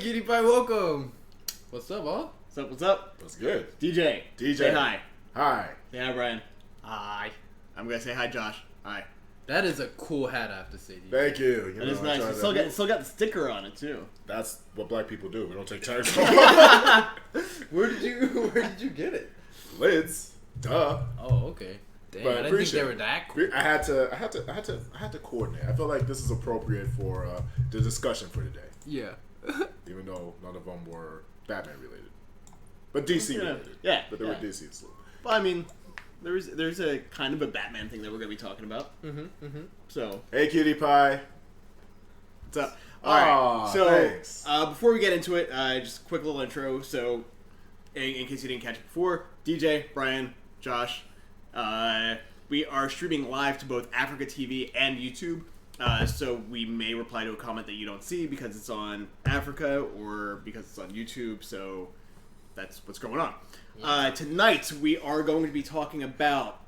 Cutie Pie, welcome. What's up, all? What's up? What's good? DJ. Say hi. Hi. Say hi, Brian. Hi. I'm gonna say hi, Josh. Hi. That is a cool hat, I have to say. DJ. Thank you. That is nice. It's still got the sticker on it too. That's what black people do. We don't take tags. Where did you get it? Lids. Duh. Oh, okay. Damn, But I didn't think they were that cool. I had to coordinate. I feel like this is appropriate for the discussion for today. Yeah. Even though none of them were Batman related, but DC related. Yeah. But they were DC and slow. Well, I mean, there's a kind of a Batman thing that we're gonna be talking about. So. Hey, Cutie Pie. What's up? All right. So thanks. before we get into it, just a quick little intro. So, in case you didn't catch it before, DJ, Brian, Josh, we are streaming live to both Africa TV and YouTube. So we may reply to a comment that you don't see because it's on Africa or because it's on YouTube. So that's what's going on. Yeah. Tonight we are going to be talking about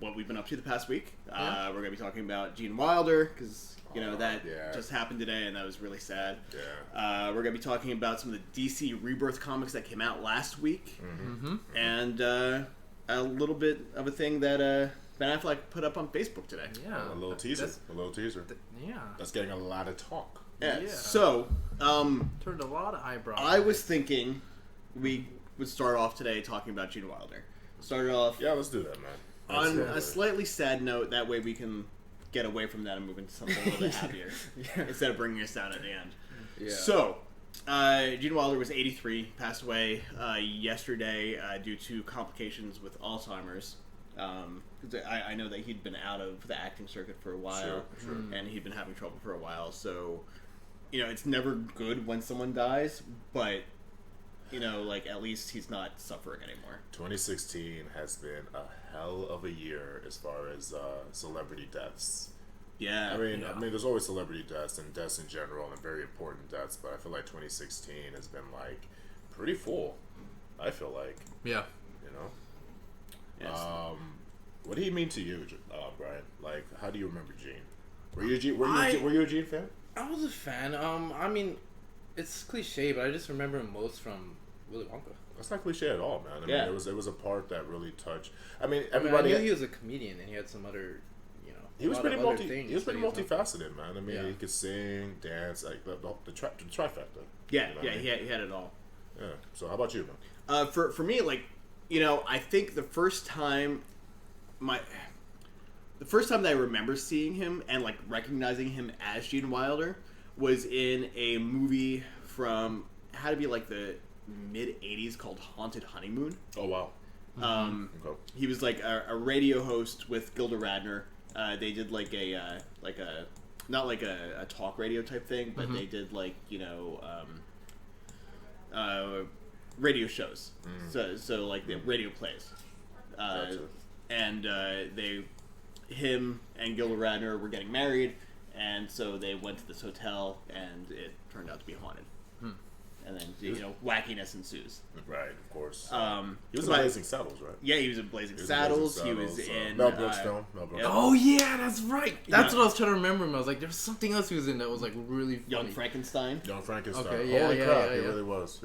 what we've been up to the past week. We're going to be talking about Gene Wilder because that just happened today and that was really sad. Yeah. We're going to be talking about some of the DC Rebirth comics that came out last week, and a little bit of a thing that Ben Affleck put up on Facebook today. Yeah. A little teaser. Yeah. That's getting a lot of talk. Yeah. So, turned a lot of eyebrows. I was thinking we would start off today talking about Gene Wilder. Started off. Yeah, let's do that, man. On a slightly sad note. That way we can get away from that and move into something a little bit happier instead of bringing us down at the end. Yeah. So, Gene Wilder was 83, passed away yesterday due to complications with Alzheimer's. I know that he'd been out of the acting circuit for a while, sure. And he'd been having trouble for a while. So, it's never good when someone dies, but at least he's not suffering anymore. 2016 has been a hell of a year as far as celebrity deaths. Yeah, I mean, there's always celebrity deaths and deaths in general and very important deaths, but I feel like 2016 has been pretty full. I feel like. Yeah. Yes. What did he mean to you, Brian? How do you remember Gene? Were you a Gene fan? I was a fan. I mean, it's cliche, but I just remember him most from Willy Wonka. That's not cliche at all, man. I mean, it was a part that really touched. I mean, I everybody. knew he was a comedian, and he had some other, He was pretty He was pretty multifaceted, man. I mean, he could sing, dance, the trifecta. Yeah, he had it all. Yeah. So, how about you, man? For me, I think the first time that I remember seeing him and recognizing him as Gene Wilder was in a movie from had to be the mid '80s called Haunted Honeymoon. Oh wow. Okay. He was a radio host with Gilda Radner. They did a not a talk radio type thing, but they did radio shows. So the radio plays. Gotcha. And him and Gilda Radner were getting married, and so they went to this hotel, and it turned out to be haunted. And then wackiness ensues. Right, of course. He was in Blazing Saddles, right? Yeah, he was in Blazing Saddles. He was in Mel Brooks film. Yep. Oh yeah, that's right. That's what I was trying to remember him. I was like, there was something else he was in that was really funny. Young Frankenstein. Okay, yeah, Holy crap, yeah. He really was.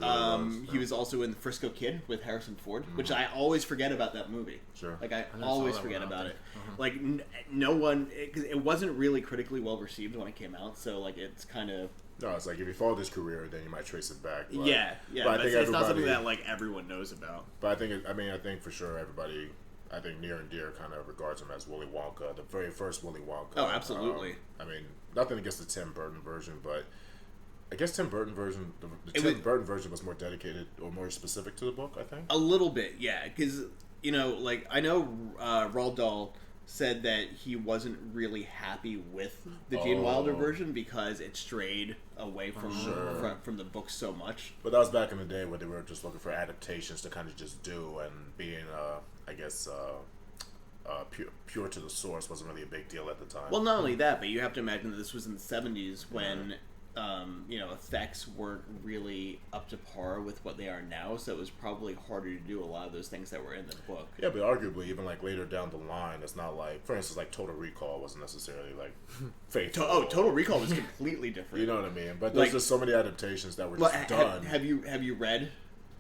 He was also in The Frisco Kid with Harrison Ford, which I always forget about that movie. Sure. I always forget about it. No one, because it wasn't really critically well received when it came out, so it's kind of. No, it's if you followed his career, then you might trace it back. But, yeah, but I think it's not something that everyone knows about. But I think for sure everybody, near and dear kind of regards him as Willy Wonka, the very first Willy Wonka. Oh, absolutely. Nothing against the Tim Burton version, but I guess Tim Burton version, Burton version was more dedicated or more specific to the book. I think a little bit, yeah, because I know Roald Dahl said that he wasn't really happy with the Gene Wilder version because it strayed away from the book so much. But that was back in the day where they were just looking for adaptations to kind of just do, and being, pure to the source wasn't really a big deal at the time. Well, not only that, but you have to imagine that this was in the 70s when effects weren't really up to par with what they are now, so it was probably harder to do a lot of those things that were in the book. Yeah, but arguably, even like later down the line, it's not like, for instance, like Total Recall wasn't necessarily like faithful. Total Recall was completely different. You know what I mean? But there's just so many adaptations that were just done. Have you read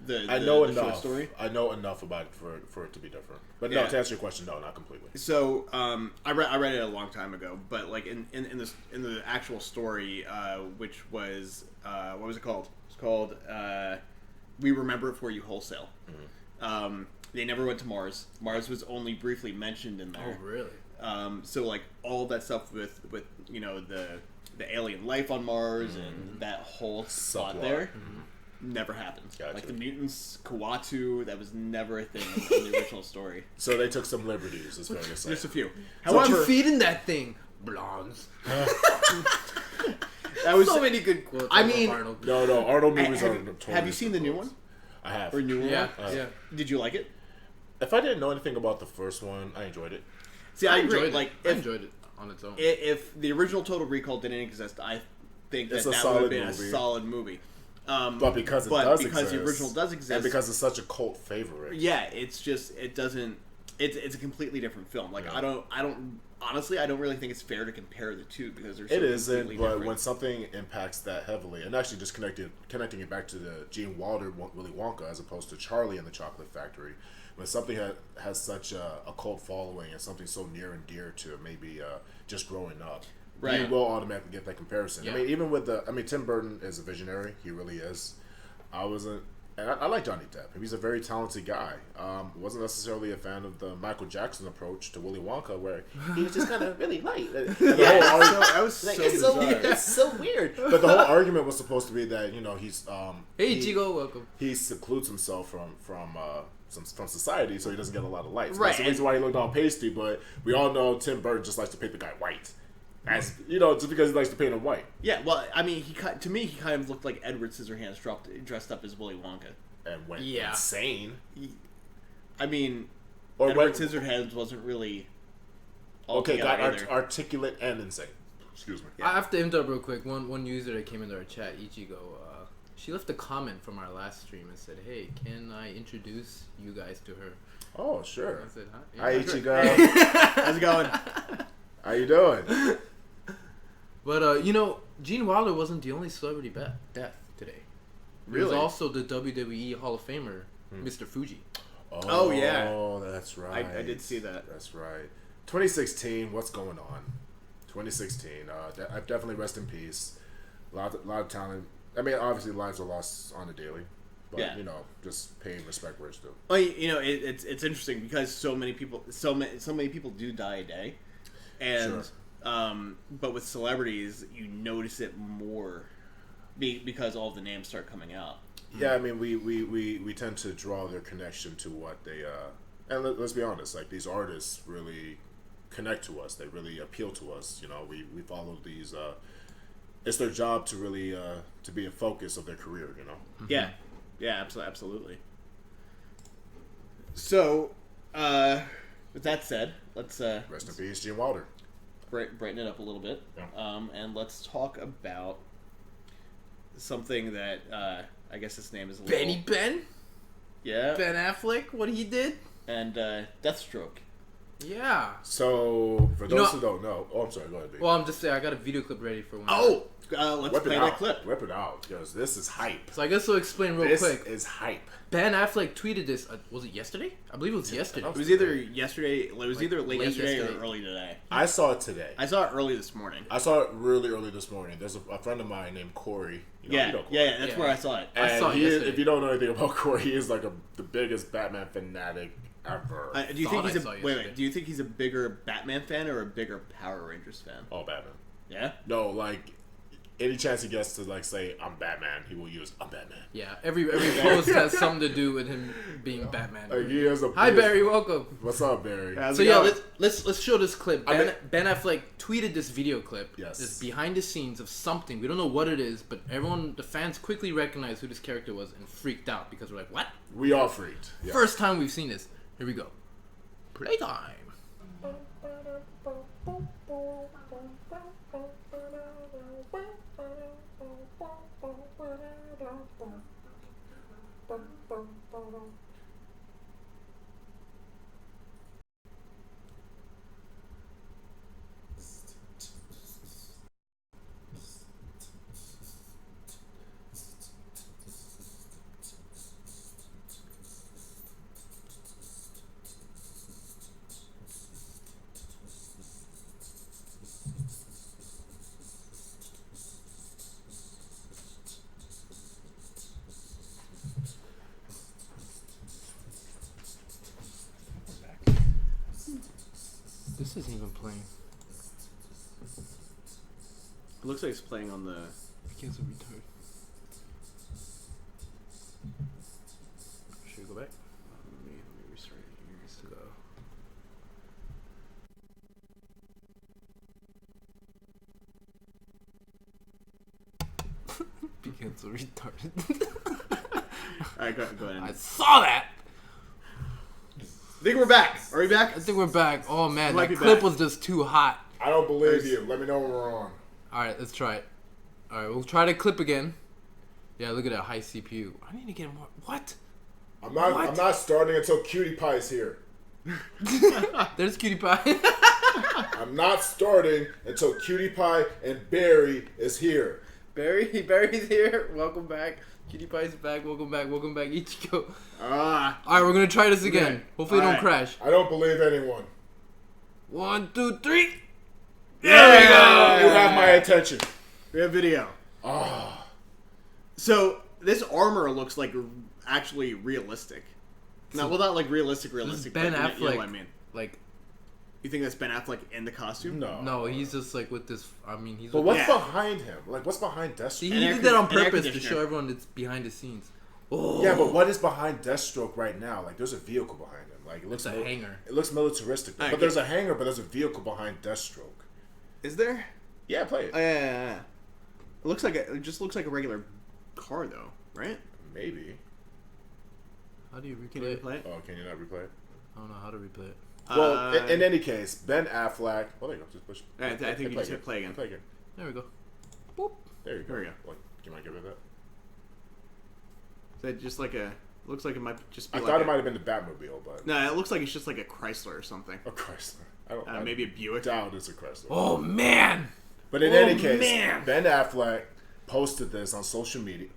I know the enough. short story? I know enough about it for it to be different. But no, to answer your question, no, not completely. So I read it a long time ago, but like in the actual story, which was what was it called? It's called We Remember It For You Wholesale. Mm-hmm. They never went to Mars. Mars was only briefly mentioned in there. Oh, really? So like all that stuff with the alien life on Mars and that whole spot there. Mm-hmm. Never happened. Gotcha. Like the mutants, Kuatu, that was never a thing in the original story. So they took some liberties, is fair to say. Just a few. What you feeding that thing? Blondes. That was so many good quotes. I mean, Arnold. No, Arnold movies are totally. Have you seen the new one? I have. Or new one? Yeah. Did you like it? If I didn't know anything about the first one, I enjoyed it. See, I agree. enjoyed it. Like, I enjoyed it on its own. If the original Total Recall didn't exist, I think that would have been a solid movie. But because it because the original does exist, and because it's such a cult favorite, it's just it doesn't. It's a completely different film. Like I don't honestly, I don't really think it's fair to compare the two because they're so it isn't. But different. when something impacts that heavily, and actually just connecting it back to the Gene Wilder Willy Wonka as opposed to Charlie and the Chocolate Factory, when something has such a cult following and something so near and dear to maybe just growing up. Right. You will automatically get that comparison. Yeah. I mean, even with Tim Burton is a visionary. He really is. I like Johnny Depp. He's a very talented guy. Wasn't necessarily a fan of the Michael Jackson approach to Willy Wonka, where he was just kind of really light. It's so weird. But the whole argument was supposed to be that he's Chico, welcome. He secludes himself from society, so he doesn't get a lot of light. So right. That's the reason why he looked all pasty. But we all know Tim Burton just likes to paint the guy white. As just because he likes to paint him white. Yeah, well, I mean, to me, he kind of looked like Edward Scissorhands dressed up as Willy Wonka. And went insane. Edward Scissorhands wasn't really articulate and insane. Excuse me. Yeah. I have to interrupt real quick. One user that came into our chat, Ichigo, she left a comment from our last stream and said, "Hey, can I introduce you guys to her?" Oh, sure. I said, "Huh? Yeah, hi, Ichigo. How's it going? How you doing?" But Gene Wilder wasn't the only celebrity death today. Really? He was also the WWE Hall of Famer, Mr. Fuji. Oh yeah. Oh, that's right. I did see that. That's right. 2016. What's going on? 2016. Definitely rest in peace. A lot of talent. I mean, obviously lives are lost on a daily, but just paying respect where it's due. Well, it's interesting because so many people do die a day, and but with celebrities, you notice it more because all the names start coming out. Yeah, I mean, we tend to draw their connection to what they and let's be honest, like these artists really connect to us. They really appeal to us. We follow these. It's their job to really to be a focus of their career. Yeah, absolutely. So, with that said, let's rest in peace, Gene Wilder. Brighten it up a little bit, and let's talk about something that I guess his name is Ben. Yeah. Ben Affleck, what he did, and Deathstroke. Yeah. So for those who don't know, I'm sorry. Go ahead, baby. Well, I'm just saying I got a video clip ready for one. Let's play that clip. Whip it out, because this is hype. So I guess we'll explain real quick. This is hype. Ben Affleck tweeted this. Was it yesterday? I believe it was yesterday. It was either yesterday. It was either late yesterday or early today. I saw it today. I saw it early this morning. I saw it really early this morning. There's a friend of mine named Corey. You know Corey. That's where I saw it. And I saw it yesterday. If you don't know anything about Corey, he is like the biggest Batman fanatic ever. Do you think he's a bigger Batman fan or a bigger Power Rangers fan? Oh, Batman. Yeah. No, like any chance he gets to say I'm Batman, he will use I'm Batman. Yeah, every post has something to do with him being Batman. He is Hi Barry, welcome. What's up, Barry? Let's show this clip. Ben Affleck tweeted this video clip. Yes. This behind the scenes of something. We don't know what it is, but the fans quickly recognized who this character was and freaked out because we're like, what? We all freaked. Yeah. First time we've seen this. Here we go. Playtime. This isn't even playing. It looks like it's playing on the. Kids are retarded. Should we go back? Let me restart it here. Let's go. Kids are retarded. Alright, go ahead. I saw that! I think we're back. Are we back? I think we're back. Oh man, Might that be clip back. was just too hot. I don't believe you. Let me know when we're on. Alright, let's try it. Alright, we'll try to clip again. Yeah, look at that high CPU. I need to get more. What? I'm not. What? I'm not starting until Cutie Pie's here. There's Cutie Pie. I'm not starting until Cutie Pie and Barry is here. Barry's here. Welcome back. Cutie Pie's back. Welcome back. Welcome back, Ichigo. Ah. Alright, we're gonna try this again. Okay. Hopefully it don't Alright. crash. I don't believe anyone. 1, 2, 3. There we go. You have my attention. We have video. Ah. So this armor looks like actually realistic. No, well, not like realistic. This is But Ben you know Affleck. what I mean. Like, You think that's Ben Affleck in the costume? No. he's just like with this. I mean, he's. But with what's Yeah. behind him? Like, what's behind Deathstroke? See, An he air did that on con- an air purpose to conditioner. show everyone it's behind the scenes. Oh. Yeah, but what is behind Deathstroke right now? Like, there's a vehicle behind him. Like, it looks It's a hangar. It looks militaristic. Alright, But there's a hangar, but there's a vehicle behind Deathstroke. Is there? Yeah, play it. Oh, yeah. It looks like it just looks like a regular car though, right? Maybe. How do you replay Can you it? play it? Oh, can you not replay it? I don't know how to replay it. Well, in any case, Ben Affleck. Well, there you go. Just push. I think you just hit play again. Play again. There we go. Boop. There you go. There we go. Like, you might give it that. Is that just like a? Looks like it might just be. I like thought a, it might have been the Batmobile, but No, it looks like it's just like a Chrysler or something. a Chrysler. I don't. Maybe a Buick. doubt it's a Chrysler. Oh man. But in Oh, any case, man. Ben Affleck posted this on social media.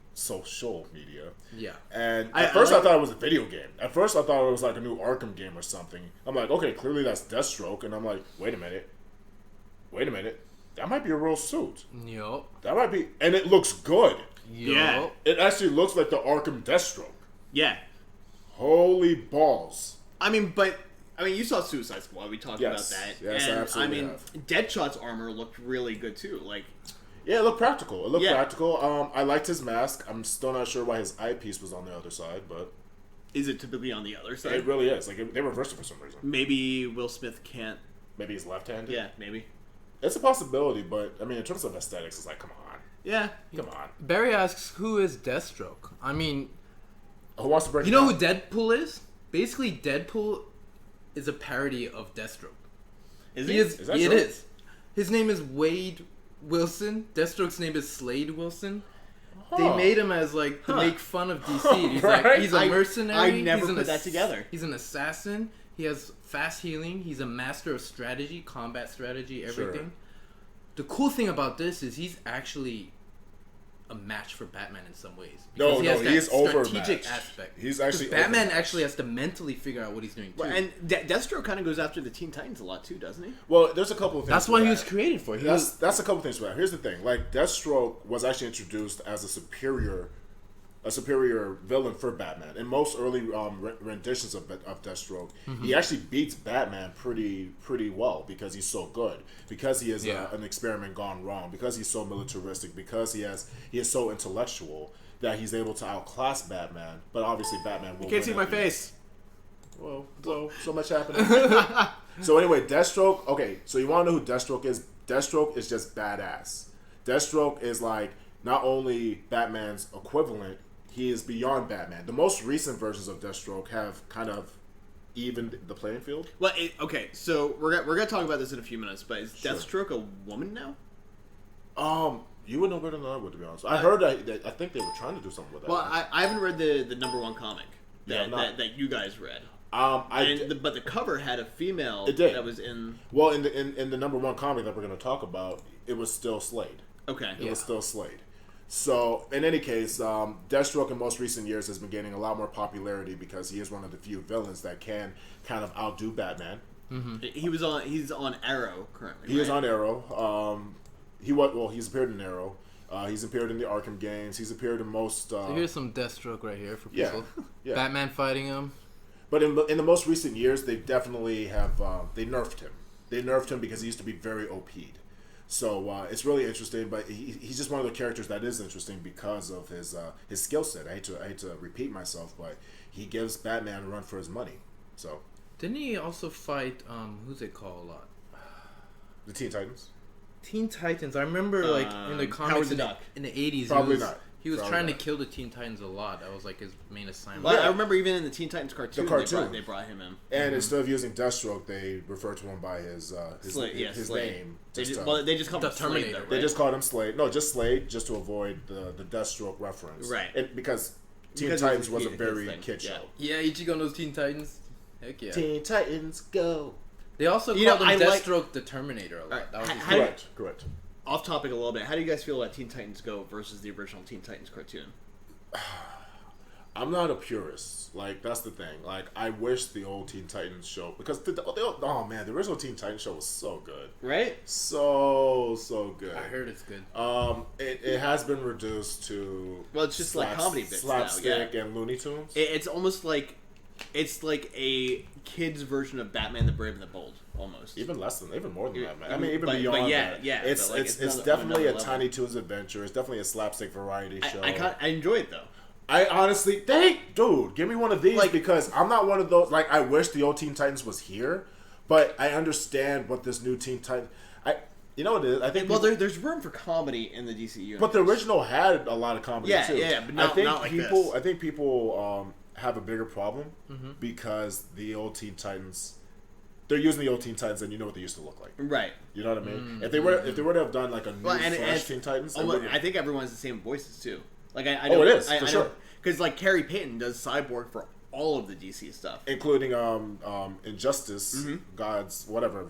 Yeah. And I at first like- I thought it was a video game. At first I thought it was like a new Arkham game or something. I'm like, okay, clearly that's Deathstroke. And I'm like, wait a minute. That might be a real suit. Yup. That might be, and it looks good. Yeah. It actually looks like the Arkham Deathstroke. Yeah. Holy balls. I mean, you saw Suicide Squad. We talked Yes. about that. Yes, I and absolutely I mean, have. Deadshot's armor looked really good too. Like, Yeah, it looked practical. Yeah. I liked his mask. I'm still not sure why his eyepiece was on the other side, but is it typically on the other side? it really is. Like, they reversed it for some reason. Maybe Will Smith can't. Maybe he's left-handed. Yeah, maybe. It's a possibility, but I mean, in terms of aesthetics, it's like, come on. Yeah. Come on. Barry asks, "Who is Deathstroke?" I mean, Who wants to break you it know who down? Deadpool is? Basically, Deadpool is a parody of Deathstroke. Is He he? is. Is that It true? is. His name is Wade Wilson. Deathstroke's name is Slade Wilson. They Huh. made him as like to Huh. make fun of DC. He's like Right? he's a mercenary. I never he's an put that together. He's an assassin. He has fast healing. He's a master of strategy, combat strategy, everything. The cool thing about this is he's actually a match for Batman in some ways. No, Because no, he's overmatched. strategic aspect. He's actually 'Cause Batman overmatched. actually has to mentally figure out what he's doing too. Well, and Deathstroke kind of goes after the Teen Titans a lot too, doesn't he? Well, there's a couple of things. That's for what he that. was created for. He was That's a couple things for that. Here's the thing: like Deathstroke was actually introduced as a superior villain for Batman. In most early renditions of Deathstroke, he actually beats Batman pretty well because he's so good, because he is Yeah. an experiment gone wrong, because he's so militaristic, because he is so intellectual that he's able to outclass Batman. But obviously, Batman will. Can't see win my at the end. face. Whoa, so much happening. So anyway, Deathstroke. Okay, so you want to know who Deathstroke is? Deathstroke is just badass. Deathstroke is like not only Batman's equivalent, he is beyond Batman. The most recent versions of Deathstroke have kind of evened the playing field. Well, okay, so we're gonna talk about this in a few minutes, but is Sure. Deathstroke a woman now? You would know better than I would, to be honest. I heard that I think they were trying to do something with that. Well, I haven't read the number one comic that you guys read. But the cover had a female that was in. Well, in the number one comic that we're going to talk about, it was still Slade. Okay. It was still Slade. So, in any case, Deathstroke in most recent years has been gaining a lot more popularity because he is one of the few villains that can kind of outdo Batman. Mm-hmm. He's on Arrow currently. He is on Arrow. He's appeared in Arrow. He's appeared in the Arkham games. He's appeared in most. So here's some Deathstroke right here for people. Yeah. Batman fighting him. But in the most recent years, they definitely have they nerfed him. They nerfed him because he used to be very OP'd. So it's really interesting. But he's just one of the characters that is interesting because of his skill set. I hate to repeat myself, but he gives Batman a run for his money. So didn't he also fight who's it called a lot? The Teen Titans. Teen Titans. I remember like in the comics in the 80s. Probably not. He was trying to kill the Teen Titans a lot. That was like his main assignment. Well, I remember even in the Teen Titans cartoon, they brought him in. And instead of using Deathstroke, they refer to him by his name. They just called him Terminator. Right? They just called him Slade. No, just Slade, just to avoid the Deathstroke reference. Right. Because Teen Titans was a very kid show. Yeah, Ichigo knows Teen Titans. Heck yeah. Teen Titans, go. They also called him Deathstroke the Terminator a lot. That was correct. Off topic a little bit. How do you guys feel about Teen Titans Go versus the original Teen Titans cartoon? I'm not a purist. Like, that's the thing. Like, I wish the old Teen Titans show, because the original Teen Titans show was so good. Right? So good. I heard it's good. It has been reduced to it's just like comedy bits slapstick and Looney Tunes. It's almost like a kid's version of Batman the Brave and the Bold, almost. Even more than that, man. I mean, even beyond that. Yeah. It's definitely a Tiny Toons adventure. It's definitely a slapstick variety show. I enjoy it though. I honestly, dude, give me one of these because I'm not one of those. Like, I wish the old Teen Titans was here, but I understand what this new Teen Titans. You know what it is? I think there's room for comedy in the DCEU universe. But the original had a lot of comedy too. Yeah, but not like this. I think people have a bigger problem because the old Teen Titans, they're using the old Teen Titans and you know what they used to look like. Right. You know what I mean? If they were to have done like a new fresh Teen Titans, I think everyone has the same voices too. Like it is for sure. Because like Carrie Payton does Cyborg for all of the DC stuff, including Injustice, God's whatever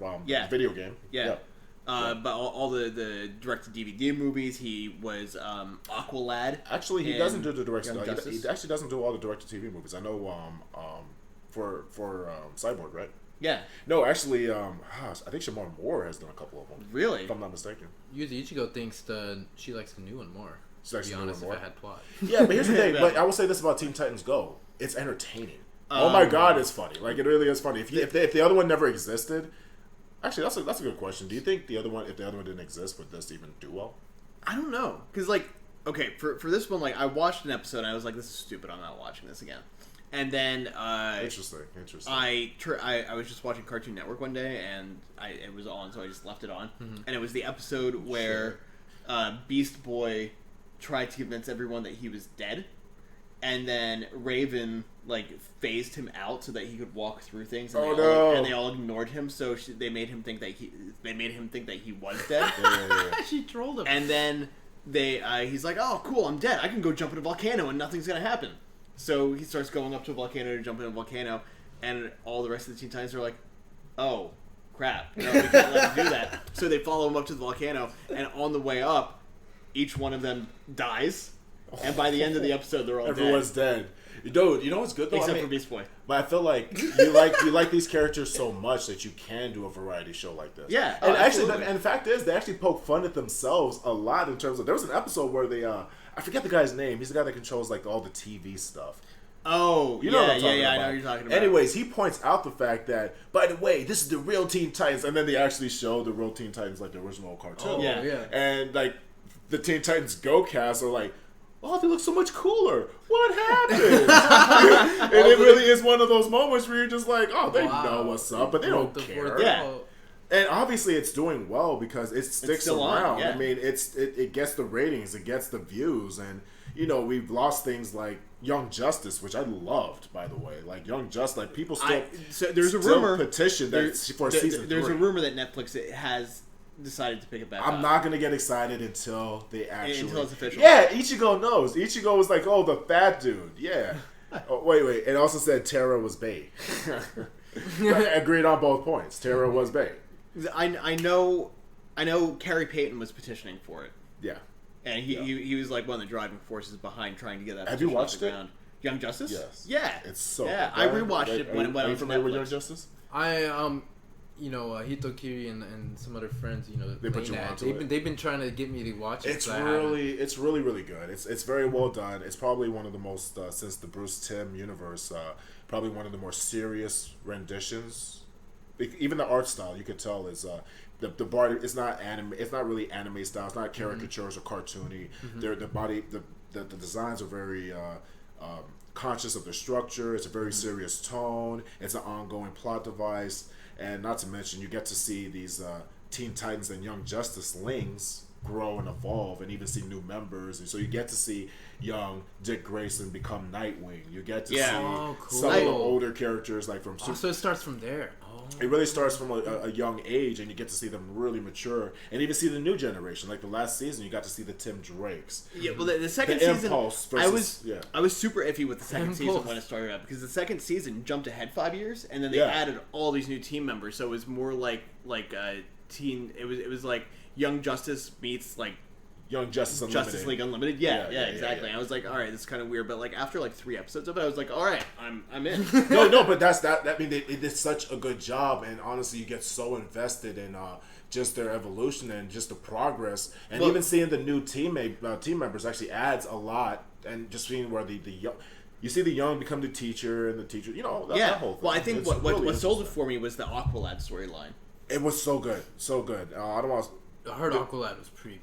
video game. Yeah. But all the direct-to-DVD movies, he was Aqualad. Actually, he doesn't do the direct-to-DVD. He actually doesn't do all the direct-to-TV movies. I know for Cyborg, right? Yeah. No, actually, I think Shamar Moore has done a couple of them. Really? If I'm not mistaken. Yuzi Ichigo thinks she likes the new one more. She likes to be honest, if I had plot. Yeah, but here's the thing. But I will say this about Teen Titans Go: it's entertaining. Oh my god, it's funny. Like, it really is funny. If the other one never existed. Actually, that's a good question. Do you think if the other one didn't exist, would this even do well? I don't know, because for this one, I watched an episode and I was like, this is stupid. I'm not watching this again. And then interesting. I was just watching Cartoon Network one day and it was on, so I just left it on. And it was the episode where Beast Boy tried to convince everyone that he was dead. And then Raven phased him out so that he could walk through things, and they all ignored him. So they made him think that he was dead. She trolled him. And then he's like, "Oh, cool, I'm dead. I can go jump in a volcano and nothing's gonna happen." So he starts going up to a volcano to jump in a volcano, and all the rest of the Teen Titans are like, "Oh, crap! No, we can't let him do that." So they follow him up to the volcano, and on the way up, each one of them dies. And by the end of the episode, they're all Everyone's dead. Dude, you know what's good though? Except for Beast Boy. But I feel like you like these characters so much that you can do a variety show like this. Yeah. And and the fact is, they actually poke fun at themselves a lot in terms of. There was an episode where they I forget the guy's name. He's the guy that controls all the TV stuff. Oh, you know what I'm talking about. I know what you're talking about. Anyways, he points out the fact that, by the way, this is the real Teen Titans, and then they actually show the real Teen Titans like the original cartoon. Oh, yeah. And the Teen Titans Go cast are like, oh, they look so much cooler. What happened? And it really is one of those moments where you're just like, oh, they know what's up, but they don't care. Yeah. And obviously it's doing well because it sticks around. Yeah. I mean, it gets the ratings, it gets the views, and we've lost things like Young Justice, which I loved, by the way. Like Young Justice, people still there's a rumor petition that for season 3. There's a rumor that Netflix has decided to pick it back I'm up. not gonna get excited until they actually. Until it's official. Yeah, Ichigo knows. Ichigo was like, "Oh, the fat dude." Yeah. Oh, wait. It also said Terra was Bae. Agreed on both points. Terra was Bae. I know Carrie Payton was petitioning for it. Yeah. And he was like one of the driving forces behind trying to get that. Have you petition off watched the it? ground. Young Justice? Yes. Yeah. It's so. Yeah, good. I rewatched it when it went Are you on familiar with Netflix. Young Justice? I Hitokiri and some other friends, They put you onto it. They've been trying to get me to watch it. It's really good. It's very well done. It's probably one of the most since the Bruce Timm universe, probably one of the more serious renditions. Even the art style, you could tell is the body. It's not anime. It's not really anime style. It's not caricatures or cartoony. The designs are very conscious of the structure. It's a very serious tone. It's an ongoing plot device. And not to mention, you get to see these Teen Titans and Young Justice Lings grow and evolve and even see new members. And so you get to see young Dick Grayson become Nightwing. You get to see cool. some of the older characters like from so it starts from there. It really starts from a young age, and you get to see them really mature, and even see the new generation. Like the last season, you got to see the Tim Drakes. Yeah, well, the second The season, Impulse versus, I was super iffy with the second Impulse. season when it started up because the second season jumped ahead 5 years, and then they Yeah. added all these new team members. So it was more like teen. It was like Young Justice meets like Young Justice Unlimited. Justice League Unlimited. Yeah, Yeah, exactly. yeah. I was like, all right, this is kind of weird, but like after like 3 episodes of it, I was like, all right, I'm in. No, but that's that. I mean, they did such a good job, and honestly, you get so invested in just their evolution and just the progress, and even seeing the new team members actually adds a lot, and just seeing where the young. You see the young become the teacher, and the teacher, that whole thing. Well, I think It's what really sold it for me was the Aqualad storyline. It was so good, so good. I don't want. I heard Aqualad was pretty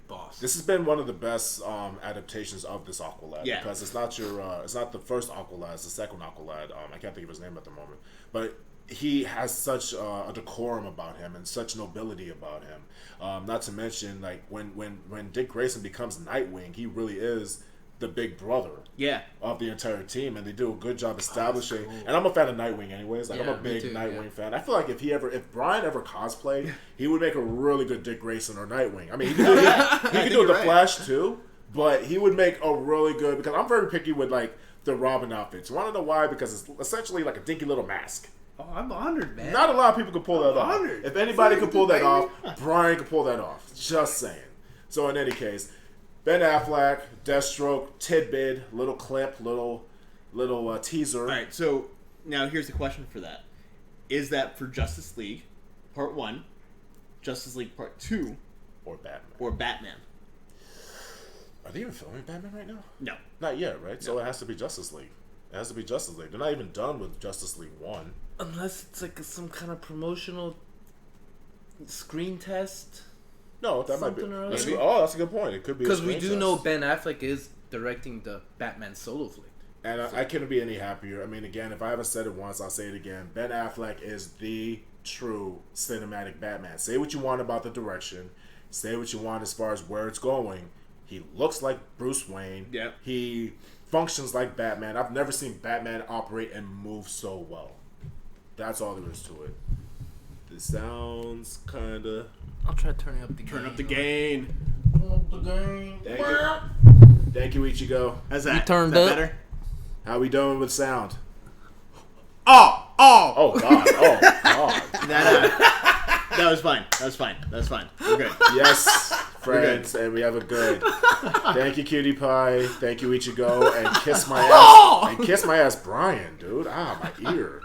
boss. This has been one of the best adaptations of this Aqualad because it's not it's not the first Aqualad, it's the second Aqualad. I can't think of his name at the moment, but he has such a decorum about him and such nobility about him. Not to mention, like when Dick Grayson becomes Nightwing, he really is the big brother of the entire team, and they do a good job establishing. Cool. And I'm a fan of Nightwing anyways. Like I'm a big Nightwing fan. I feel like if Bryan ever cosplayed, he would make a really good Dick Grayson or Nightwing. I mean, he could do it with the Flash too, but he would make a really good, because I'm very picky with like the Robin outfits. You want to know why? Because it's essentially like a dinky little mask. Oh, I'm honored, man. Not a lot of people can pull that off. If anybody can pull that off, Bryan can pull that off. Just saying. So in any case, Ben Affleck, Deathstroke, tidbit, little clip, little teaser. All right, so now here's the question for that: is that for Justice League Part 1, Justice League Part 2, or Batman? Or Batman? Are they even filming Batman right now? No, not yet, right? No. So it has to be Justice League. It has to be Justice League. They're not even done with Justice League 1. Unless it's like some kind of promotional screen test. No, that might be. That's a good point. It could be because we do know Ben Affleck is directing the Batman solo flick, and I couldn't be any happier. I mean, again, if I haven't said it once, I'll say it again. Ben Affleck is the true cinematic Batman. Say what you want about the direction, say what you want as far as where it's going. He looks like Bruce Wayne. Yeah. He functions like Batman. I've never seen Batman operate and move so well. That's all there is to it. This sounds kind of. I'll try turning up the gain. Turn up the gain. Turn up the gain. Thank you, Ichigo. How's that? We turned up. Better? How we doing with sound? Oh God. Oh God. That was fine. We're good. Yes, friends, and we have a good. Thank you, Cutie Pie. Thank you, Ichigo, and kiss my ass. And kiss my ass, Bryan, dude. My ear.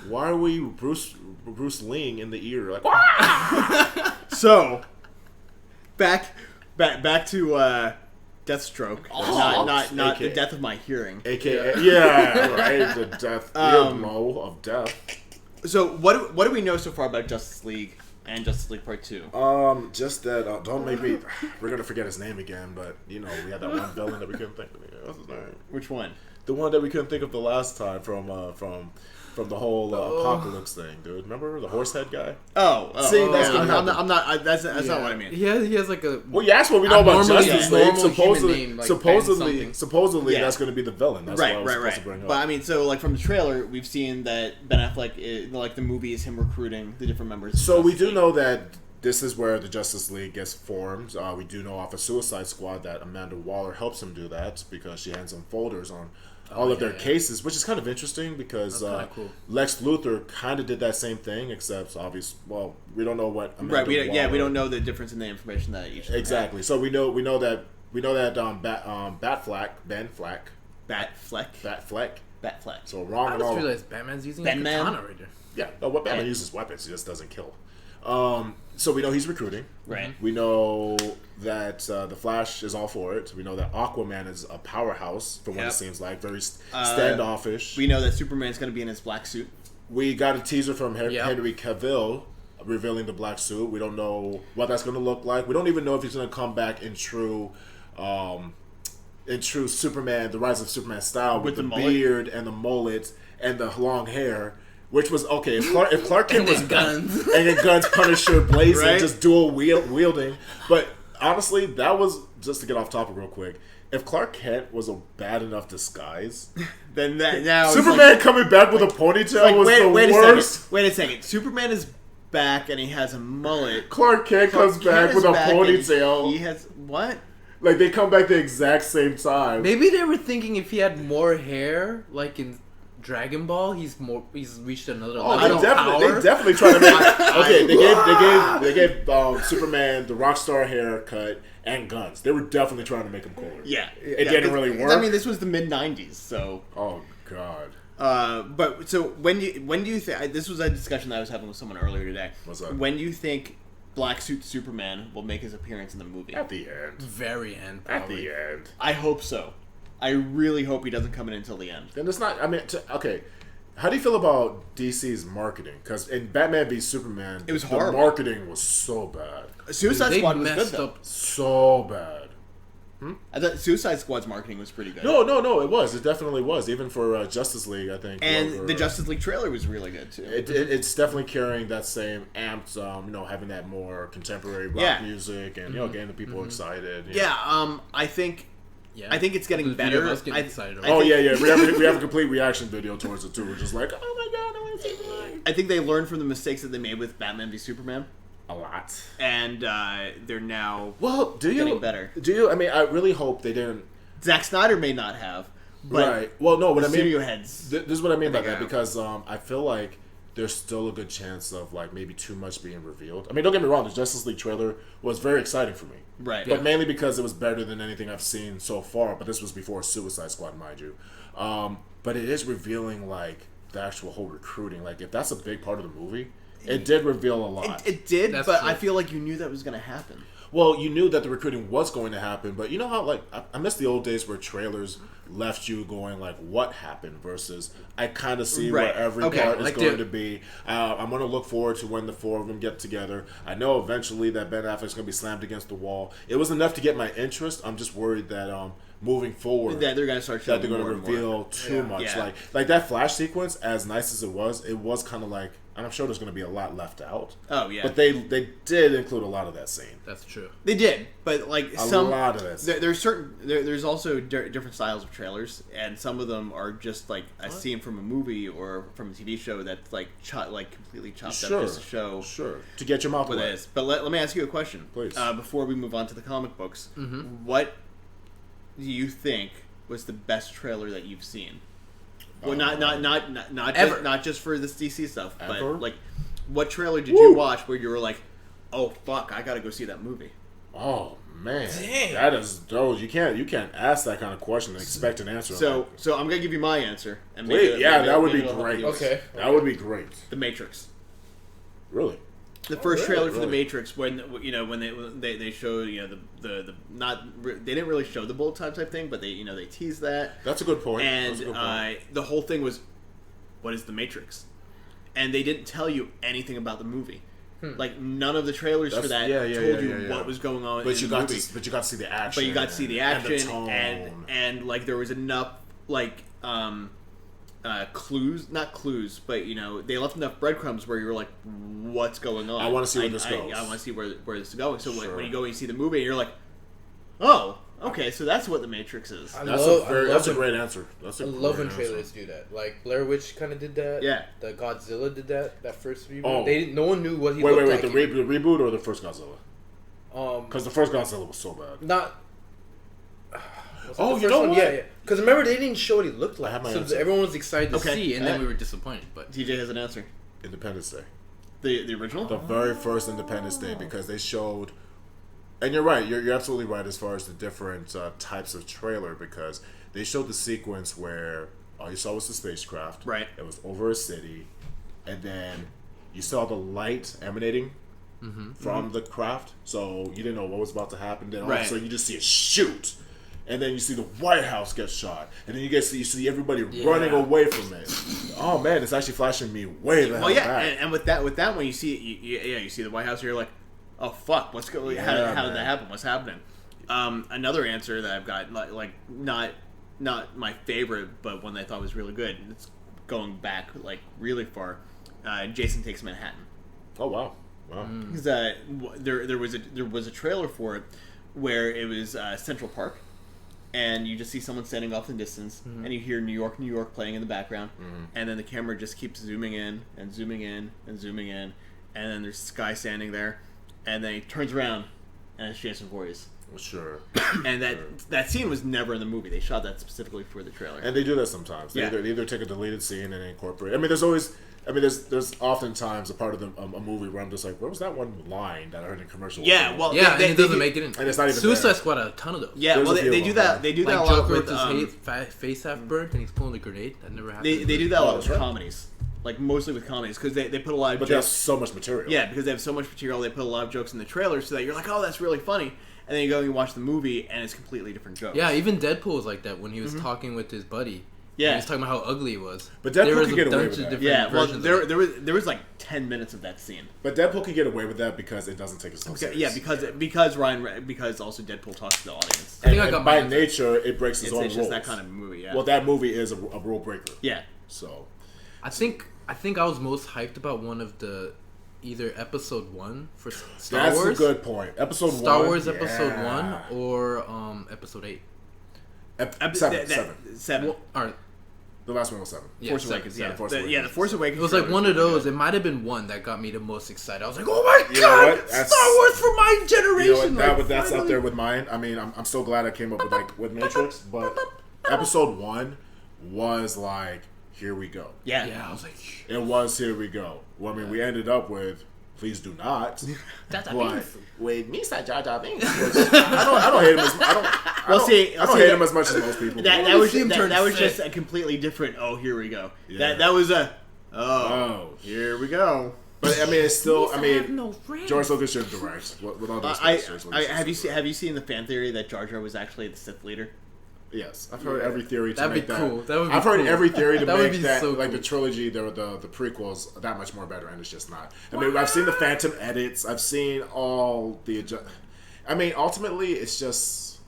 Why are we Bruce Ling in the ear? Like, so, back to Deathstroke. Not the death of my hearing. AKA, yeah, right. The death, blow of death. So, what do we know so far about Justice League and Justice League Part 2? Just that. Don't make me. We're gonna forget his name again, but we had that one villain that we couldn't think of. What's his name? Which one? The one that we couldn't think of the last time from from the whole apocalypse thing, dude. Remember the horse head guy? See, that's I'm not. That's not what I mean. He has like a. Well, you asked what we know about Justice League. Supposedly, Yeah. that's going to be the villain. That's what I was supposed to bring up. But I mean, so like from the trailer, we've seen that Ben Affleck, like the movie, is him recruiting the different members. So we do know that this is where the Justice League gets formed. We do know off of Suicide Squad that Amanda Waller helps him do that because she hands him folders on all of their cases, which is kind of interesting because cool. Lex Luthor kind of did that same thing, except obviously, well, we don't know what Amanda we Waller, don't know the difference in the information that each exactly. Have. So we know that Batfleck. So wrong I and all. just realized Batman's using a Batman? katana right there. Yeah, no, what Batman uses weapons, he just doesn't kill. So we know he's recruiting. Right. We know that the Flash is all for it. We know that Aquaman is a powerhouse, from what it seems like, very standoffish. We know that Superman's going to be in his black suit. We got a teaser from Henry Cavill revealing the black suit. We don't know what that's going to look like. We don't even know if he's going to come back in true Superman, the Rise of Superman style with the beard and the mullet and the long hair. Which was okay if Clark Kent was guns and then guns, Punisher, blazing, right? just dual wielding. But honestly, that was just to get off topic real quick. If Clark Kent was a bad enough disguise, then now Superman coming back with a ponytail was the worst. Wait a second. Superman is back and he has a mullet. Clark Kent comes back with a ponytail. He has what? Like they come back the exact same time. Maybe they were thinking if he had more hair, like in Dragon Ball, he's reached another level. They definitely try to make. Okay, they gave Superman the Rockstar haircut and guns. They were definitely trying to make him cooler. Yeah, it didn't really work. I mean, this was the mid-90s, so. Oh God. But so when do you think this was a discussion that I was having with someone earlier today? What's that? When do you think Black Suit Superman will make his appearance in the movie? At the end. Very end. At Probably. the end. I hope so. I really hope he doesn't come in until the end. And it's not. I mean, okay. How do you feel about DC's marketing? Because in Batman v Superman, it was the horrible. marketing was so bad. Suicide Squad was good though. So bad. I thought Suicide Squad's marketing was pretty good. No, it was. It definitely was. Even for Justice League, I think. And the Justice League trailer was really good too. It's definitely carrying that same amped, having that more contemporary rock music and getting the people excited. I think it's getting better. Us getting excited We have a complete reaction video towards it too. We're just like, oh my god, I want to see more. I think they learned from the mistakes that they made with Batman v Superman. A lot. And they're now getting better. Do you? I mean, I really hope they didn't. Zack Snyder may not have. But right. Well, no, what I mean. Studio heads. This is what I mean by that because I feel like there's still a good chance of like maybe too much being revealed. I mean, don't get me wrong. The Justice League trailer was very exciting for me. Right. But mainly because it was better than anything I've seen so far. But this was before Suicide Squad, mind you. But it is revealing like the actual whole recruiting. Like if that's a big part of the movie. It did reveal a lot. It did, That's but true. I feel like you knew that was going to happen. Well, you knew that the recruiting was going to happen, but you know how, like, I miss the old days where trailers left you going, like, what happened versus I kind of see where every part is going to be. I'm going to look forward to when the four of them get together. I know eventually that Ben Affleck's going to be slammed against the wall. It was enough to get my interest. I'm just worried that moving forward, that they're going to start showing that they're going to reveal too much. Like that Flash sequence, as nice as it was kind of like, and I'm sure there's going to be a lot left out. Oh yeah, but they did include a lot of that scene. That's true. They did, but like a lot of that. There's also different styles of trailers, and some of them are just like a scene from a movie or from a TV show that's like completely chopped up just to show. Sure, to get your mouth wet. It is. But let me ask you a question, please. Before we move on to the comic books, what do you think was the best trailer that you've seen? Well, not just for this DC stuff, but like, what trailer did you watch where you were like, "Oh fuck, I gotta go see that movie"? Oh man, dang. that is those. You can't ask that kind of question and expect an answer. So I'm gonna give you my answer. And that would be great. Okay, that would be great. The Matrix. Really? The first trailer for The Matrix, when they showed the they didn't really show the bullet time type thing, but they teased that. That's a good point. And the whole thing was, what is The Matrix? And they didn't tell you anything about the movie. Like none of the trailers for that told you what was going on. But you got to see the action. And the tone. And and like there was enough like clues, not clues, but they left enough breadcrumbs where you're like, what's going on? I want to see where this goes. I want to see where this is going. So Sure. when you go and you see the movie, you're like, oh, okay, so that's what the Matrix is. That's a great answer. I love when trailers do that. Like Blair Witch kind of did that. Yeah. The Godzilla did that first reboot. Oh. No one knew what he looked like. The reboot or the first Godzilla? Because the first Godzilla was so bad. Not. Oh, you know what? Yeah. Because remember, they didn't show what he looked I like. have my So answer. everyone was excited to Okay. see, and then we were disappointed. But TJ has an answer. Independence Day. The original? The very first Independence Day, because they showed, and you're right, you're absolutely right as far as the different types of trailer, because they showed the sequence where all you saw was the spacecraft. Right. It was over a city, and then you saw the light emanating from the craft, so you didn't know what was about to happen. Then all of a sudden you just see it shoot. And then you see the White House get shot, and then you see everybody running away from it. Oh man, it's actually flashing me way the hell back. And with that when you see it, you see the White House, you're like, oh fuck, what's going? How did that happen? What's happening? Another answer that I've got, like not my favorite, but one that I thought was really good. It's going back like really far. Jason Takes Manhattan. Oh wow. Because there was a trailer for it where it was Central Park. And you just see someone standing off in the distance, and you hear New York, New York playing in the background, and then the camera just keeps zooming in and zooming in and zooming in, and then there's this guy standing there, and then he turns around, and it's Jason Voorhees. Sure. And that scene was never in the movie. They shot that specifically for the trailer. And they do that sometimes. They either take a deleted scene and incorporate. I mean, there's oftentimes a part of a movie where I'm just like, where was that one line that I heard in commercial? Yeah, well, and it doesn't make it in. And it's not even Suicide Squad had a ton of those. Yeah, well, they do that. They do that a lot Joker with his face half burnt and he's pulling a grenade. That never happened. They do that a lot with comedies, like mostly with comedies, because they put a lot of But jokes. they have so much material. Yeah, because they have so much material, they put a lot of jokes in the trailer, so that you're like, oh, that's really funny. And then you go and you watch the movie, and it's completely different jokes. Yeah, even Deadpool was like that when he was talking with his buddy. Yeah, he was talking about how ugly he was. But Deadpool could get away with that. Yeah, well, there was like 10 minutes of that scene. But Deadpool can get away with that because it doesn't take itself serious. Yeah, because also Deadpool talks to the audience. And by nature, it breaks his own rules. It's just that kind of movie. Yeah. Well, that movie is a rule breaker. Yeah. So, I think I was most hyped about one of the either episode 1 for Star Wars. That's a good point. Star Wars episode 1 or episode 8. Seven. Well, or, the last one was 7. Yeah, Force Awakens. Yeah, The Force Awakens. It was like one of those. It might have been one that got me the most excited. I was like, "Oh my god, Star Wars for my generation!" That's up there with mine. I mean, I'm so glad I came up with Matrix, but episode 1 was like, here we go. Yeah. I was like, it was here we go. Well, I mean, we ended up with please do not. Wait, Misa Jar Jar Binks. I don't hate him as I don't hate him as much as most people. That was just a completely different. Oh, here we go. Yeah. That was a. Oh, here we go. But I mean, it's still. I mean, George Lucas should direct. With all those have you seen the fan theory that Jar Jar was actually the Sith leader? Yes, I've heard every theory to That'd make be that. Cool. That would be I've heard cool. every theory to make that, so like cool. the trilogy, the prequels, that much more better, and it's just not. I mean, I've seen the Phantom edits. I've seen all the. I mean, ultimately, it's just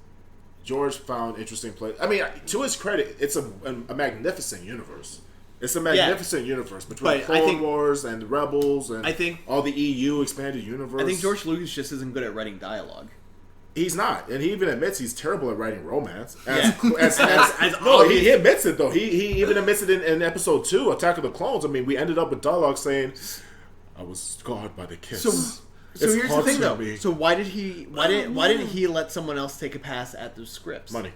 George found interesting play. I mean, to his credit, it's a magnificent universe. It's a magnificent universe between Clone Wars and the Rebels and I think all the EU expanded universe. I think George Lucas just isn't good at writing dialogue. He's not, and he even admits he's terrible at writing romance. He admits it though. He even admits it in episode 2, Attack of the Clones. I mean, we ended up with dialogue saying, "I was scarred by the kiss." So here's the thing though. So why didn't he let someone else take a pass at those scripts? Money.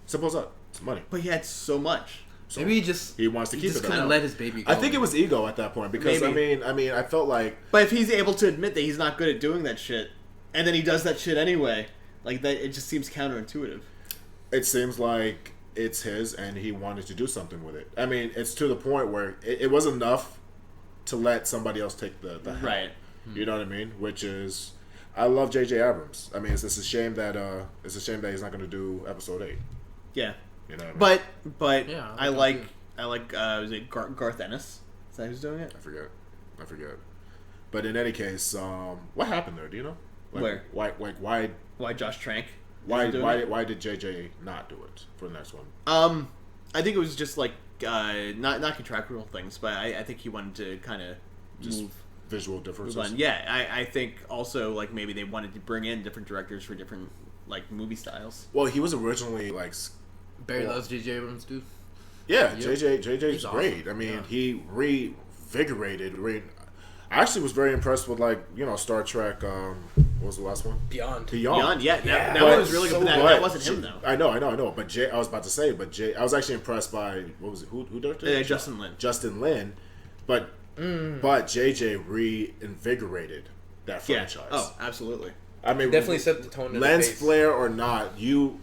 Simple as that. It's money. But he had so much. So maybe he wants to keep it. Just kind of let his baby go. I think it was ego at that point because I mean, I felt like. But if he's able to admit that he's not good at doing that shit. And then he does that shit anyway. Like that, it just seems counterintuitive. It seems like it's his, and he wanted to do something with it. I mean, it's to the point where it was enough to let somebody else take the helm. Right. You know what I mean? Which is, I love J.J. Abrams. I mean, it's a shame that he's not going to do episode 8. Yeah. You know what I mean? But yeah, I like was it Garth Ennis? Is that who's doing it? I forget. But in any case, what happened there? Do you know? Where? Why Josh Trank? Why did JJ not do it for the next one? I think it was just like not contractual things, but I think he wanted to kind of Just move visual differences. on. Yeah, I think also like maybe they wanted to bring in different directors for different like movie styles. Well, he was originally like Barry loves J.J. Abrams, dude. Yeah, Yep. JJ's He's great. awesome. I mean, Yeah. he revigorated. I actually was very impressed with Star Trek. What was the last one? Beyond. Beyond, yeah, that But- one was really good. so That wasn't him though. I know. But I was about to say, I was actually impressed by what was it? Who directed it? Justin Lin. Justin Lin, but JJ reinvigorated that franchise. Oh, absolutely. I mean, Definitely set the tone of the lens pace. flare or not, you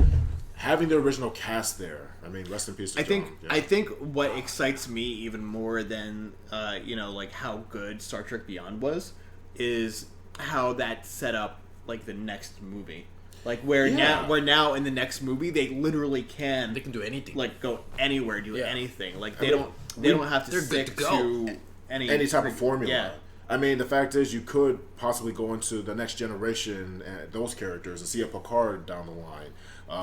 having the original cast there. I mean, rest in peace to John. I think what excites me even more than like how good Star Trek Beyond was is how that set up like the next movie. Like where now in the next movie they literally can do anything. like go anywhere, do Yeah. anything. Like I they mean, don't have to they're good stick to go. to any type of formula. Yeah. I mean, the fact is, you could possibly go into the next generation and those characters and see a Picard down the line.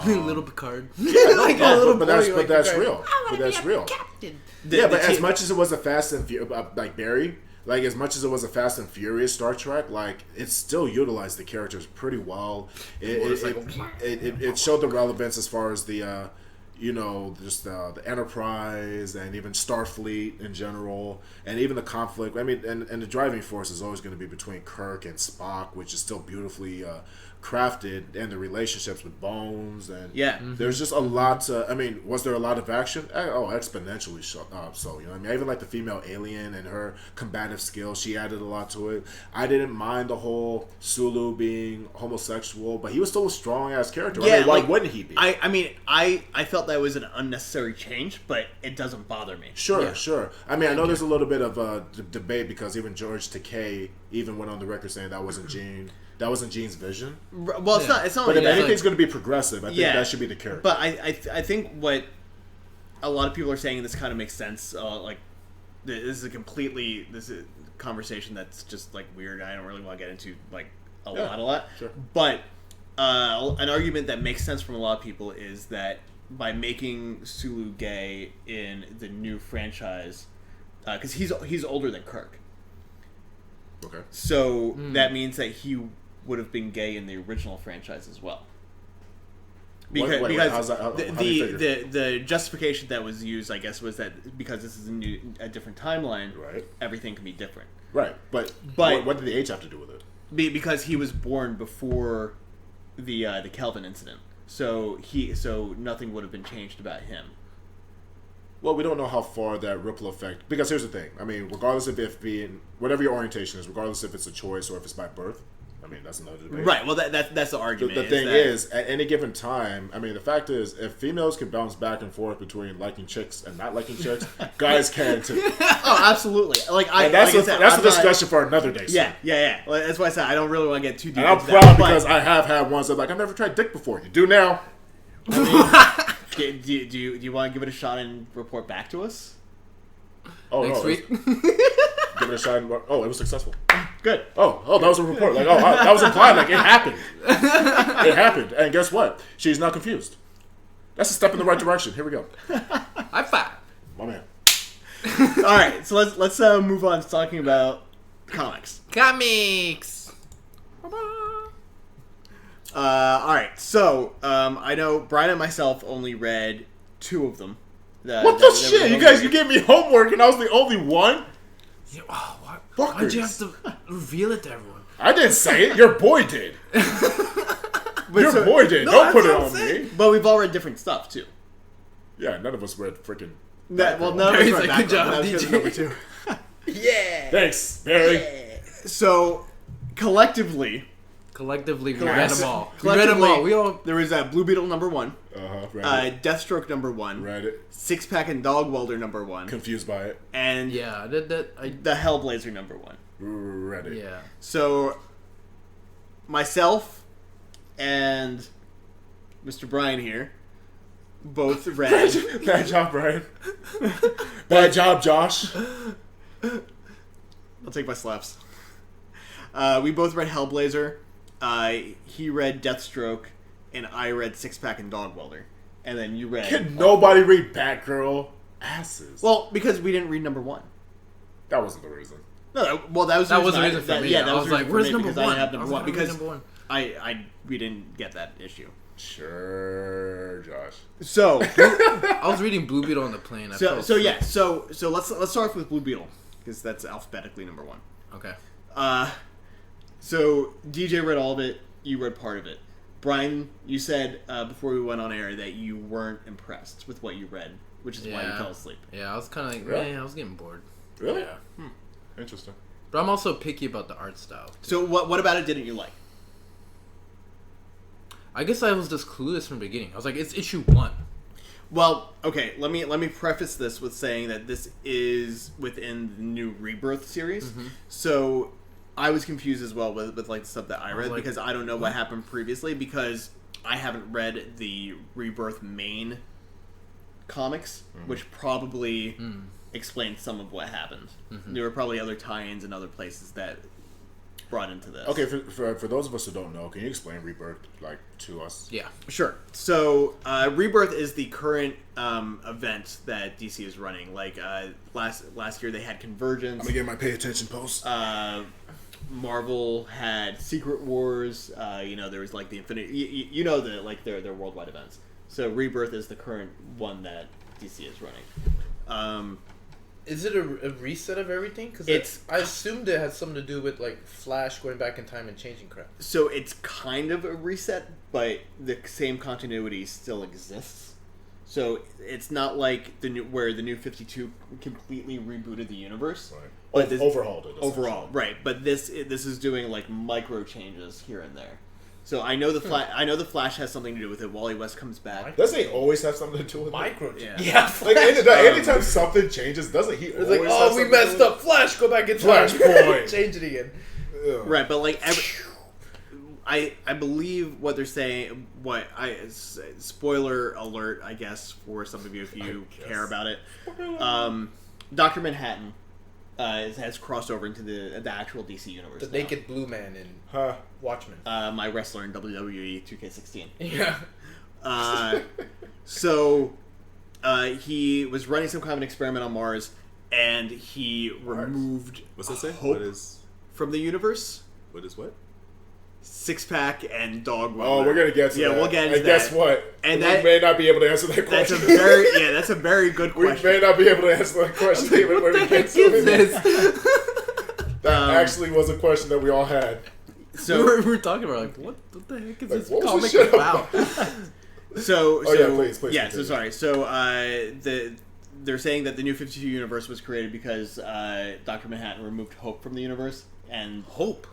Little Picard. Like a little but boy that's like that's Picard. real. But that's real. Captain. Yeah, but as much as it was a Fast and like Barry, like as much as it was a Fast and Furious Star Trek, like it still utilized the characters pretty well. It showed the relevance as far as the just the Enterprise and even Starfleet in general, and even the conflict. I mean, and the driving force is always going to be between Kirk and Spock, which is still beautifully crafted, and the relationships with Bones, and there's just a lot. I mean, was there a lot of action? Oh, exponentially so. You know, I mean, even like the female alien and her combative skills, she added a lot to it. I didn't mind the whole Sulu being homosexual, but he was still a strong ass character. Yeah, I mean, why like, wouldn't he be? I mean, I felt that was an unnecessary change, but it doesn't bother me. Sure. I mean, I know there's a little bit of debate because even George Takei even went on the record saying that wasn't Gene. That wasn't Gene's vision. Well, it's not. It's not. But like if that. anything's going to be progressive, I think that should be the character. But I think what a lot of people are saying, and this kind of makes sense. Like this is a conversation that's just like weird. I don't really want to get into like a lot. Sure. But an argument that makes sense from a lot of people is that by making Sulu gay in the new franchise, because he's older than Kirk. Okay. So that means that he would have been gay in the original franchise as well. Because the justification that was used, I guess, was that because this is a different timeline, right? Everything can be different. Right, but what did the age have to do with it? Because he was born before the Kelvin incident, so nothing would have been changed about him. Well, we don't know how far that ripple effect. Because here's the thing. I mean, regardless of if being whatever your orientation is, regardless if it's a choice or if it's by birth. I mean, that's another debate. Right. Well, that's the argument. The thing is, at any given time, I mean, the fact is, if females can bounce back and forth between liking chicks and not liking chicks, guys can too. Oh, absolutely. That's a discussion for another day. Yeah. Well, that's why I said I don't really want to get too deep. And I'm into proud that, because I have had ones that I've never tried dick before. You do now. Do you want to give it a shot and report back to us? Oh, next week? Give it a shot. Oh, it was successful. Good. Oh, that was a report. Like, that was implied. Like, it happened. It happened. And guess what? She's not confused. That's a step in the right direction. Here we go. High five. My man. All right, so let's move on to talking about comics. Comics. All right, so I know Bryan and myself only read 2 of them. What the shit? You gave me homework and I was the only one? Why'd you have to reveal it to everyone? I didn't say it. Your boy did. Your boy did. Don't put it on me. But we've all read different stuff, too. Yeah, none of us read freaking... None of us read good job, That was DJ. number 2. Yeah. Thanks, Barry. Yeah. So, collectively, we read them all. collectively, there was Blue Beetle number 1. Read it. Deathstroke number 1. Read it. Six Pack and Dog Welder number 1. Confused by it. And Yeah, the Hellblazer number 1. Read it. yeah. So, myself and Mr. Bryan here both read. Bad job, Brian. Bad job, Josh. I'll take my slaps. We both read Hellblazer. He read Deathstroke, and I read Six Pack and Dog Welder. And then you read. Can nobody read Batgirl? asses. Well, because we didn't read number 1. That wasn't the reason. No, well, that was the reason for me. Yeah, that I was was like, "Where's number 1?" I didn't have number I was 1 gonna read because number 1. we didn't get that issue. Sure, Josh. So I was reading Blue Beetle on the plane. so let's start off with Blue Beetle because that's alphabetically number 1. Okay. So DJ read all of it. You read part of it. Bryan, you said before we went on air that you weren't impressed with what you read, which is why you fell asleep. Yeah, I was kind of like, Really? I was getting bored. Really? Yeah. Interesting. But I'm also picky about the art style. So what about it didn't you like? I guess I was just clueless from the beginning. I was like, it's issue 1. Well, okay, let me preface this with saying that this is within the new Rebirth series. Mm-hmm. So I was confused as well with like the stuff that I read like, because I don't know what happened previously because I haven't read the Rebirth main comics, which probably explains some of what happened. There were probably other tie-ins in other places that brought into this. Okay, for those of us who don't know, can you explain Rebirth to us? Yeah. Sure. So, Rebirth is the current event that DC is running. Like last year, they had Convergence. I'm gonna get my pay attention post. Marvel had Secret Wars. There was like the Infinity. Their worldwide events. So, Rebirth is the current one that DC is running. Is it a reset of everything? Because I assumed it had something to do with like Flash going back in time and changing crap. So it's kind of a reset, but the same continuity still exists. So it's not like where the new 52 completely rebooted the universe, Right. but this, Overhauled it. overall, right? But this is doing like micro changes here and there. So I know the Flash has something to do with it. Wally West comes back. Doesn't he always have something to do with Micro. it? Yeah. Like anytime something changes, doesn't he? It's like, oh, we messed up. Flash, go back in time. Flashpoint. Change it again. Ugh. Right, but like I believe what they're saying. Spoiler alert, I guess, for some of you if you care about it. Dr. Manhattan has crossed over into the actual DC universe. The now. naked blue man in Watchmen. My wrestler in WWE 2K16. Yeah. So he was running some kind of an experiment on Mars, and he removed What's that say? hope What is from the universe. what? Six-pack and dog. Oh, we're gonna get to that. Yeah, we'll get into and that. guess what? And we that- may not be able to answer that question. That's a very good We question. may not be able to answer that question even when we get to it. That actually was a question that we all had. So we were talking about like, what the heck is Like, this what was comic this shit about? Please. Yeah, continue. sorry. So they're saying that the New 52 universe was created because Dr. Manhattan removed hope from the universe and Hope.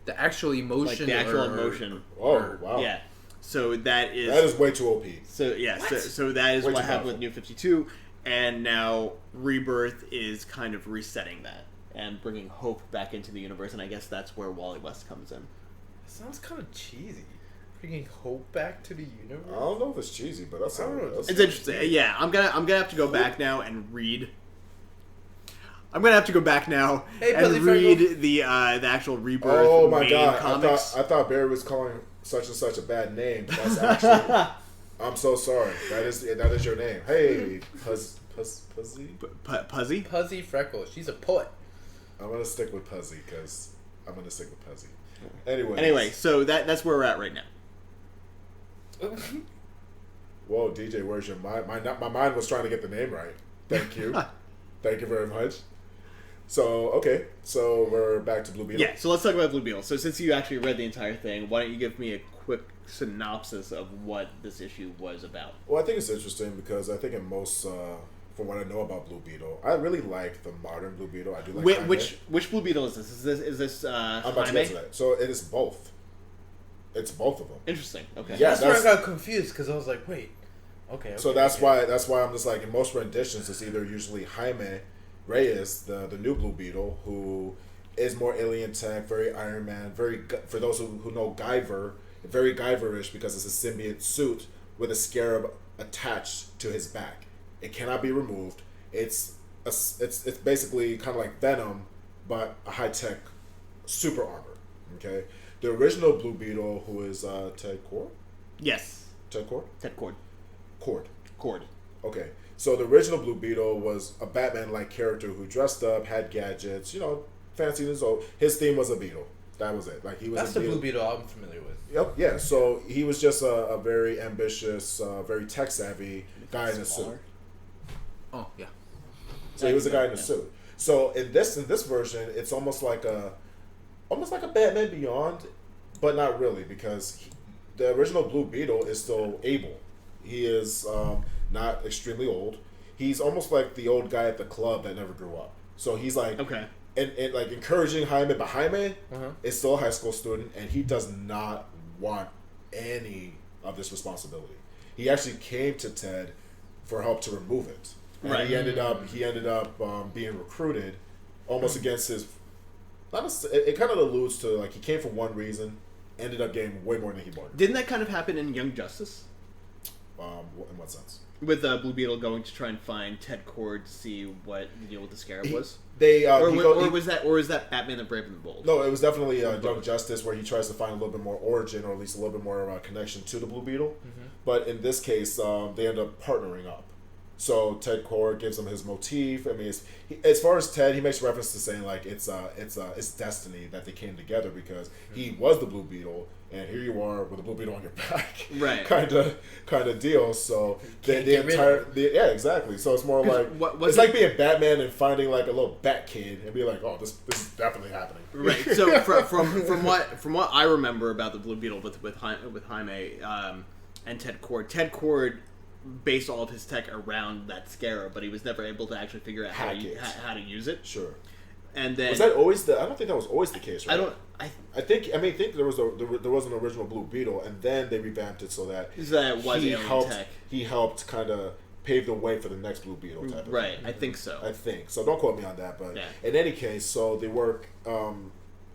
The actual emotion. Like the actual emotion. Oh, wow. Yeah. So that That is way too OP. So yeah, so that is Way what too happened powerful. with New 52, and now Rebirth is kind of resetting that and bringing hope back into the universe, and I guess that's where Wally West comes in. Sounds kind of cheesy. Bringing hope back to the universe. I don't know if it's cheesy, but that's It's It's interesting. Yeah, I'm gonna have to go back now and read. I'm gonna have to go back now and read the actual Rebirth Oh my main god! comics. I thought Barry was calling such and such a bad name. But that's actually. I'm so sorry. That is your name. Hey, Puzzy. Puzzy? Puzzy Freckles. She's a poet. I'm gonna stick with Puzzy because I'm gonna stick with Puzzy. Anyway, so that's where we're at right now. Whoa, DJ, where's your mind? My mind was trying to get the name right. Thank you. Thank you very much. So we're back to Blue Beetle. Yeah, so let's talk about Blue Beetle. So since you actually read the entire thing, why don't you give me a quick synopsis of what this issue was about? Well, I think it's interesting because I think in most, from what I know about Blue Beetle, I really like the modern Blue Beetle. I do like Jaime. Which Blue Beetle is this? Is this I'm about to get to that. So it is both. It's both of them. Interesting. Okay. Yeah, That's where I got confused because I was like, wait. Okay. So that's why I'm just like in most renditions it's either usually Jaime Reyes, the new Blue Beetle, who is more alien tech, very Iron Man, very for those who know Guyver, very Guyverish because it's a symbiote suit with a scarab attached to his back. It cannot be removed. It's basically kind of like Venom, but a high tech super armor. Okay, the original Blue Beetle, who is Ted Cord. Yes. Ted Cord. Ted Cord. Cord. Cord. Okay, So the original Blue Beetle was a Batman-like character who dressed up, had gadgets, fancy his own. His theme was a beetle. That was it. Like he was. That's the Blue Beetle I'm familiar with. Yep. Yeah. So he was just a very ambitious, very tech-savvy guy in a suit. Oh yeah. So he was a guy in a suit. So in this version, it's almost like a Batman Beyond, but not really, because the original Blue Beetle is still able. He is not extremely old. He's almost like the old guy at the club that never grew up. So he's like, and like encouraging Jaime, but Jaime is still a high school student, and he does not want any of this responsibility. He actually came to Ted for help to remove it. And he ended up being recruited almost against his. It kind of alludes to like he came for one reason, ended up getting way more than he wanted. Didn't that kind of happen in Young Justice? In what sense? With Blue Beetle going to try and find Ted Kord to see what the deal with the Scarab was. Was that Batman the Brave and the Bold? No, it was definitely Young Justice, where he tries to find a little bit more origin, or at least a little bit more connection to the Blue Beetle. Mm-hmm. But in this case, they end up partnering up. So Ted Kord gives him his motif. I mean, as far as Ted, he makes reference to saying like it's destiny that they came together, because he was the Blue Beetle, and here you are with a Blue Beetle on your back, right? kind of deal. So exactly. So it's more like it's like being Batman and finding like a little Bat Kid and be like, oh, this is definitely happening, right? So from what I remember about the Blue Beetle with Jaime and Ted Kord based all of his tech around that Scarab, but he was never able to actually figure out how to use it. Sure. And then was that always I don't think that was always the case, right? I think there was an original Blue Beetle, and then they revamped it so that he helped kind of pave the way for the next Blue Beetle type of thing. Right. I think so. So don't quote me on that, but in any case, so they work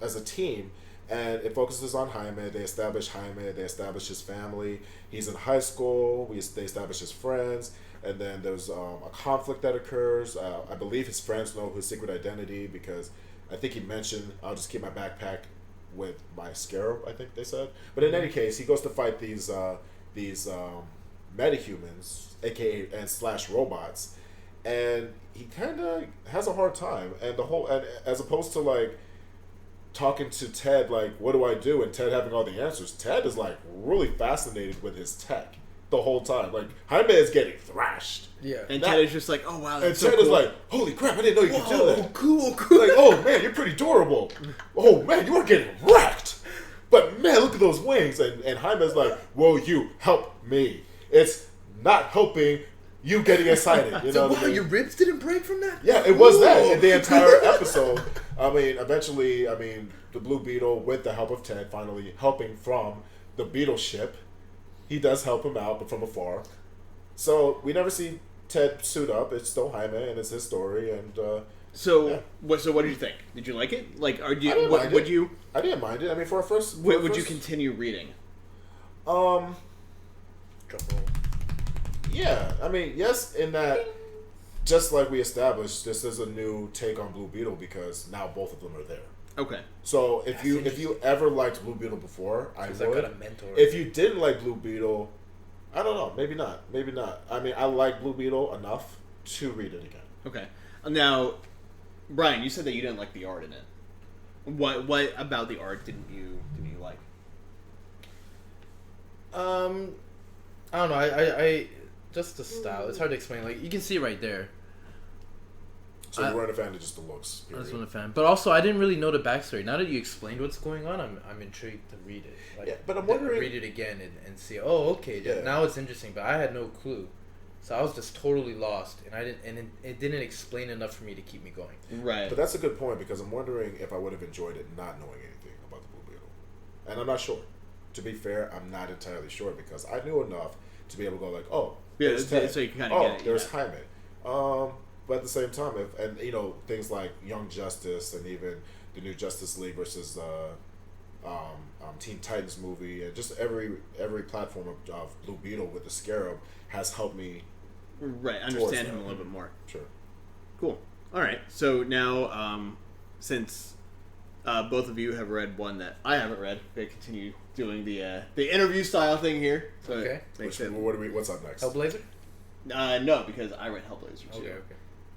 as a team. And it focuses on Jaime. They establish Jaime. They establish his family. He's in high school. They establish his friends. And then there's a conflict that occurs. I believe his friends know his secret identity, because I think he mentioned, I'll just keep my backpack with my Scarab, I think they said. But in any case, he goes to fight these metahumans, aka and / robots. And he kind of has a hard time. And as opposed to like talking to Ted, like, what do I do? And Ted having all the answers. Ted is like really fascinated with his tech the whole time. Like, Jaime is getting thrashed. Yeah. And Ted is just like, oh wow, that's and Ted is like, holy crap, I didn't know you could do that. Cool. Like, oh man, you're pretty durable. Oh man, you are getting wrecked. But man, look at those wings. And Jaime's like, well, you help me. It's not helping you getting excited. You know, your ribs didn't break from that? Yeah, it was that in the entire episode. I mean, eventually, the Blue Beetle, with the help of Ted, finally helping from the Beetle ship, he does help him out, but from afar. So we never see Ted suit up. It's still Jaime, and it's his story. And what did you think? Did you like it? Like, I didn't mind it. I mean, for our first, would you continue reading? Drum roll. Yeah, I mean, yes, in that, just like we established, this is a new take on Blue Beetle, because now both of them are there. Okay. So if you ever liked Blue Beetle before, I would. Got a mentor. If you didn't like Blue Beetle, I don't know, maybe not. I mean, I like Blue Beetle enough to read it again. Okay. Now, Bryan, you said that you didn't like the art in it. What about the art didn't you like? I don't know. I just the style. It's hard to explain. Like, you can see right there. So you weren't a fan of just the looks. I wasn't a fan, but also I didn't really know the backstory. Now that you explained what's going on, I'm intrigued to read it. Like, yeah, but I'm wondering, read it again and see. Oh, okay. Yeah. Now it's interesting, but I had no clue, so I was just totally lost, and it didn't explain enough for me to keep me going. Right. But that's a good point, because I'm wondering if I would have enjoyed it not knowing anything about the Blue Beetle, and I'm not sure. To be fair, I'm not entirely sure, because I knew enough to be able to go like, oh, yeah, so you can kind of get it. There's Jaime. But at the same time, things like Young Justice and even the new Justice League versus Teen Titans movie, and just every platform of Blue Beetle with the Scarab has helped me understand him a little bit more. Sure. Cool. All right. So now, since both of you have read one that I haven't read, we continue doing the interview style thing here. So okay. What's up next? Hellblazer? No, because I read Hellblazer too.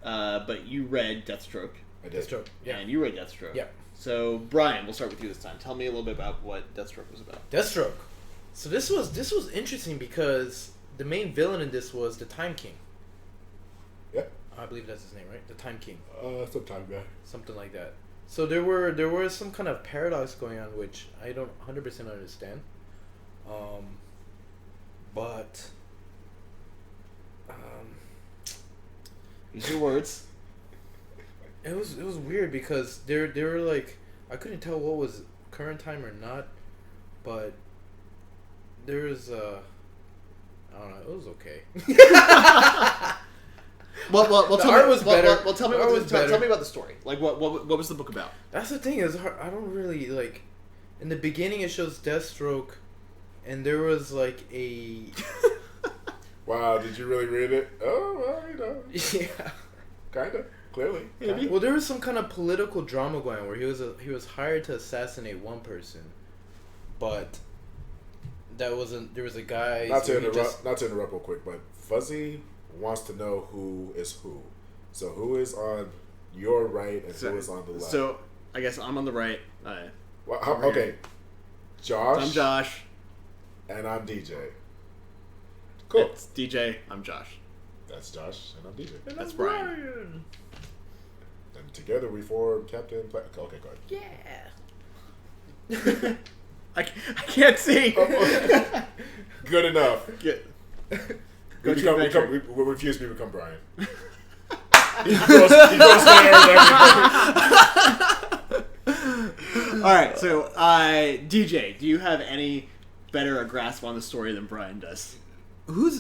Okay. But you read Deathstroke. I did. Deathstroke. Yeah. And you read Deathstroke. Yeah. So, Brian, we'll start with you this time. Tell me a little bit about what Deathstroke was about. Deathstroke. So this was interesting because the main villain in this was the Time King. Yeah. I believe that's his name, right? The Time King. Sometime back. Something like that. So there was some kind of paradox going on, which I don't 100% understand. But Use your words. it was weird because they were like, I couldn't tell what was current time or not, but there was I don't know, it was okay. Well, The art was better. Well, tell me tell me about the story. Like, what was the book about? That's the thing, is I don't really like. In the beginning, it shows Deathstroke, and there was like a. Wow, did you really read it? Oh, well, you know. Yeah. Kinda. Clearly. Maybe. Well, there was some kind of political drama going on where he was hired to assassinate one person, but there was a guy. Not to interrupt real quick, but Fuzzy wants to know who is who. So who is on your right and who is on the left? So I guess I'm on the right. Okay. Josh. I'm Josh. And I'm DJ. Cool. It's DJ. I'm Josh. That's Josh and I'm DJ. And That's I'm Brian. And together we form Captain Okay, go ahead. Yeah. I can't see. Good enough. Go we refuse to become Brian. he goes there and everything. All right, so DJ, do you have any better a grasp on the story than Brian does?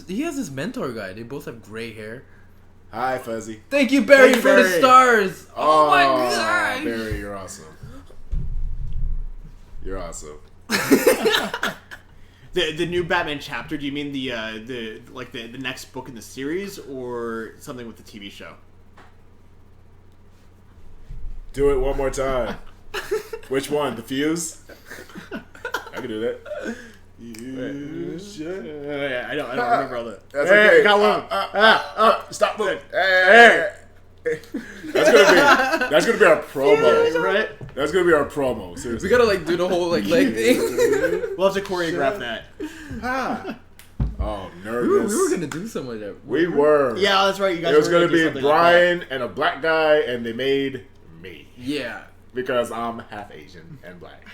He has this mentor guy. They both have gray hair. Hi, Fuzzy. Thank you, Barry, Thank you, for the Barry. stars. Oh my god. Barry, you're awesome. You're awesome. The new Batman chapter, do you mean the next book in the series or something with the TV show? Do it one more time. Which one? The fuse? I can do that. I don't remember all that. That's Hey, okay. got one. Stop moving. Hey. That's gonna be our promo. Right? That's gonna be our promo. Seriously. We gotta like do the whole like leg thing. We'll have to choreograph that. Oh, we nervous. were gonna do something like that. We were. Yeah, that's right. You guys. It was were gonna do be something Brian and a black guy, and they made me Yeah. because I'm half Asian and black.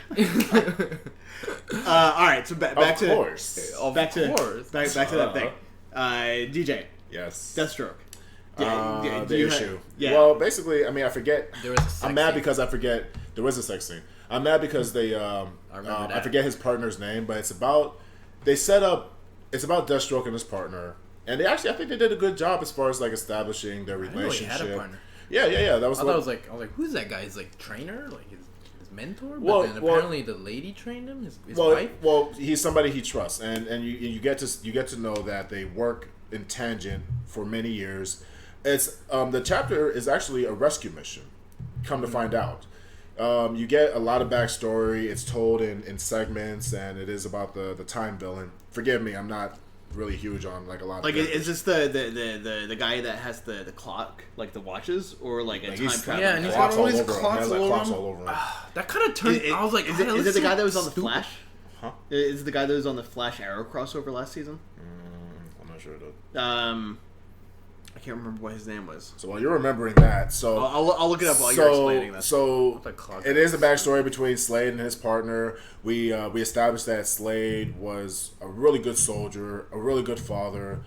All right, so back to Of course. back to that thing. DJ, Yes. Deathstroke. The do you issue. yeah. Well, basically, I mean, I forget. There was a sex I'm mad scene. because I forget there was a sex scene. I'm mad because they remember I that. forget his partner's name, but it's about Deathstroke and his partner, and they actually I think they did a good job as far as like establishing their I didn't know relationship. he had a partner. Yeah. That was. I thought I was like, who's that guy? His like trainer, like his mentor. But Well- then apparently the lady trained him. His well, wife. well, he's somebody he trusts, and you get to know that they work in tangent for many years. It's the chapter is actually a rescue mission. Come to find out, you get a lot of backstory. It's told in segments, and it is about the time villain. Forgive me, I'm not really huge on like a lot. Like, of is this the guy that has the clock, like the watches, or like a time travel? Yeah, and he's clocks got all all these over him. He clocks has, like, all clocks over him. all over him. That kind of turned. I was like, is it the guy that was on the stupid. Flash? Huh? Is it the guy that was on the Flash Arrow crossover last season? I'm not sure though. I can't remember what his name was. So while you're remembering that, so I'll look it up while you're explaining that. So The clock it is a backstory between Slade and his partner. We established that Slade was a really good soldier, a really good father,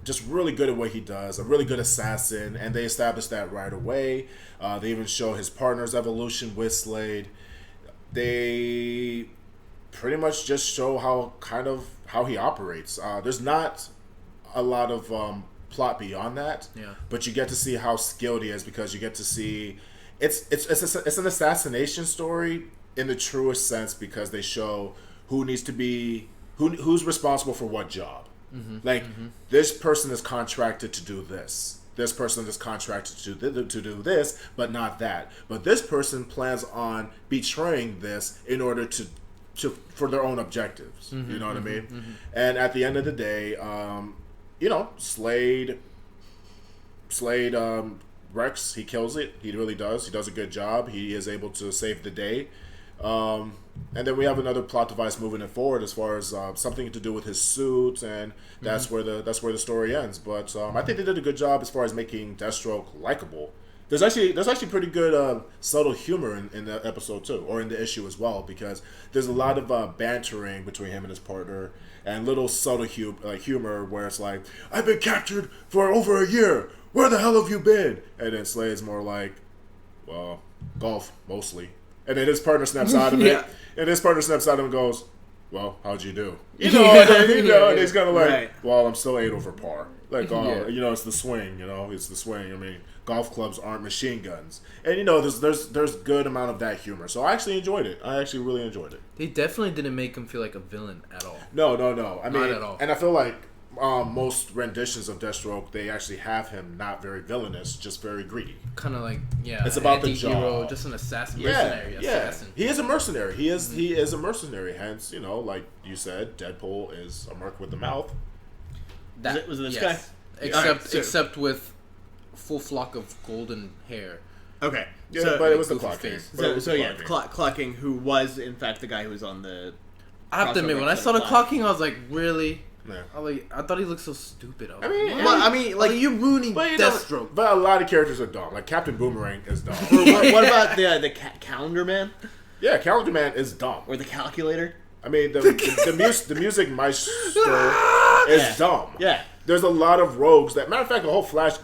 just really good at what he does, a really good assassin, and they established that right away. They even show his partner's evolution with Slade. They pretty much just show how he operates. There's not a lot of plot beyond that. Yeah. But you get to see how skilled he is because you get to see it's an assassination story in the truest sense because they show who needs to be who's responsible for what job. This person is contracted to do this. This person is contracted to do this, but not that. But this person plans on betraying this in order to for their own objectives. You know what I mean? And at the end of the day, Slade Rex, he kills it. He really does. He does a good job. He is able to save the day. And then we have another plot device moving it forward as far as something to do with his suit, and that's where the story ends. But I think they did a good job as far as making Deathstroke likable. There's actually pretty good subtle humor in the episode too, or in the issue as well, because there's a lot of bantering between him and his partner, and little subtle humor where it's like, "I've been captured for over a year. Where the hell have you been?" And then Slade's more like, "Well, golf mostly." And then his partner snaps out of it, and his partner snaps out of it and goes, "Well, how'd you do?" And he's kind of like, "Well, I'm still 8 over par. Like, it's the swing. It's the swing. I mean, golf clubs aren't machine guns." And there's good amount of that humor. So I actually enjoyed it. I actually really enjoyed it. They definitely didn't make him feel like a villain at all. No. I mean, not at all. And I feel like most renditions of Deathstroke, they actually have him not very villainous, just very greedy. Kind of like, it's about the job, just an assassin, mercenary assassin. He is a mercenary. He is a mercenary. Hence, like you said, Deadpool is a merc with the mouth. Was it this guy? Except with full flock of golden hair. Okay. Yeah, but it was the Clock King. Clock King, who was in fact the guy who was on the. I have to admit, when I saw the Clock King, I was like, really? Yeah. I thought he looked so stupid. You're ruining Deathstroke. But a lot of characters are dumb. Like Captain Boomerang is dumb. What about the Calendar Man? Yeah, Calendar Man is dumb. Or the Calculator? I mean, the music maestro is dumb. Yeah. There's a lot of rogues. Matter of fact, the whole Flash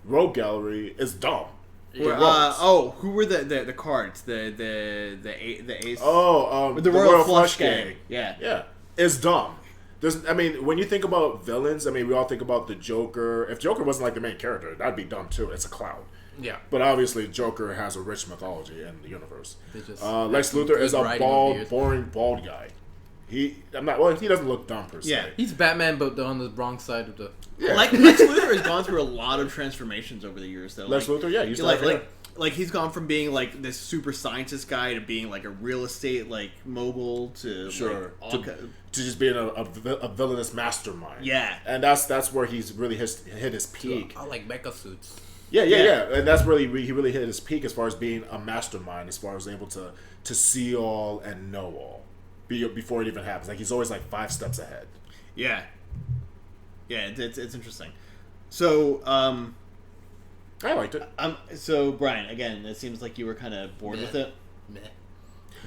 rogue gallery is dumb. Who were the cards? The ace. The Royal Flush Gang. Yeah, it's dumb. When you think about villains, we all think about the Joker. If Joker wasn't like the main character, that'd be dumb too. It's a clown. Yeah. But obviously, Joker has a rich mythology in the universe. Lex Luthor is a boring, bald guy. He doesn't look dumb per se. Yeah. He's Batman, but on the wrong side of the... Yeah. Lex Luthor has gone through a lot of transformations over the years, though. Lex Luthor, yeah. He's gone from being like this super scientist guy to being like a real estate mogul to to just being a villainous mastermind. Yeah, and that's where he's really hit his peak. I like mecha suits. Yeah, and that's really he really hit his peak as far as being a mastermind, as far as able to see all and know all before it even happens. Like he's always like 5 steps ahead. Yeah, it's interesting. So I liked it. So Brian, again, it seems like you were kind of bored with it. Meh.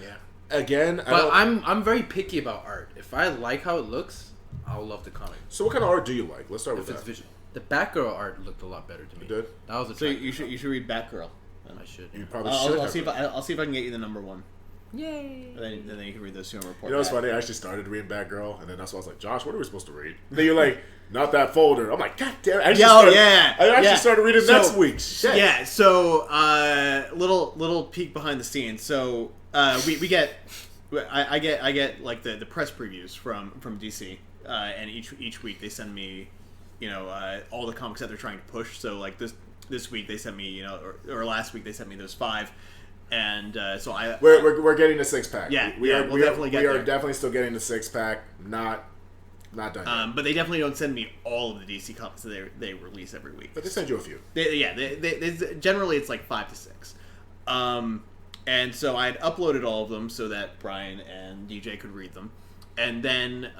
Yeah. Again, I'm very picky about art. If I like how it looks, I'll love the comic. So what kind of art do you like? Let's start with that. Visual. The Batgirl art looked a lot better to me. It did? That was a so you should read Batgirl. I should. You probably should. I'll see if I can get you the number 1. Yay! And then you can read those 2 and report. You know what's funny? I actually started reading Batgirl, and then that's why I was like, "Josh, what are we supposed to read?" And then you're like, "Not that folder." I'm like, "God damn it!" I started reading next week. Shit. Yeah. So little peek behind the scenes. So we get. I get like the press previews from DC, and each week they send me, all the comics that they're trying to push. So like this week they sent me, or last week they sent me those 5, and so we're getting the 6-pack. Yeah, we are definitely still getting the 6-pack. Not done yet. But they definitely don't send me all of the DC comics that they release every week. But they send you a few. They generally it's like 5 to 6. And so I had uploaded all of them so that Brian and DJ could read them. And then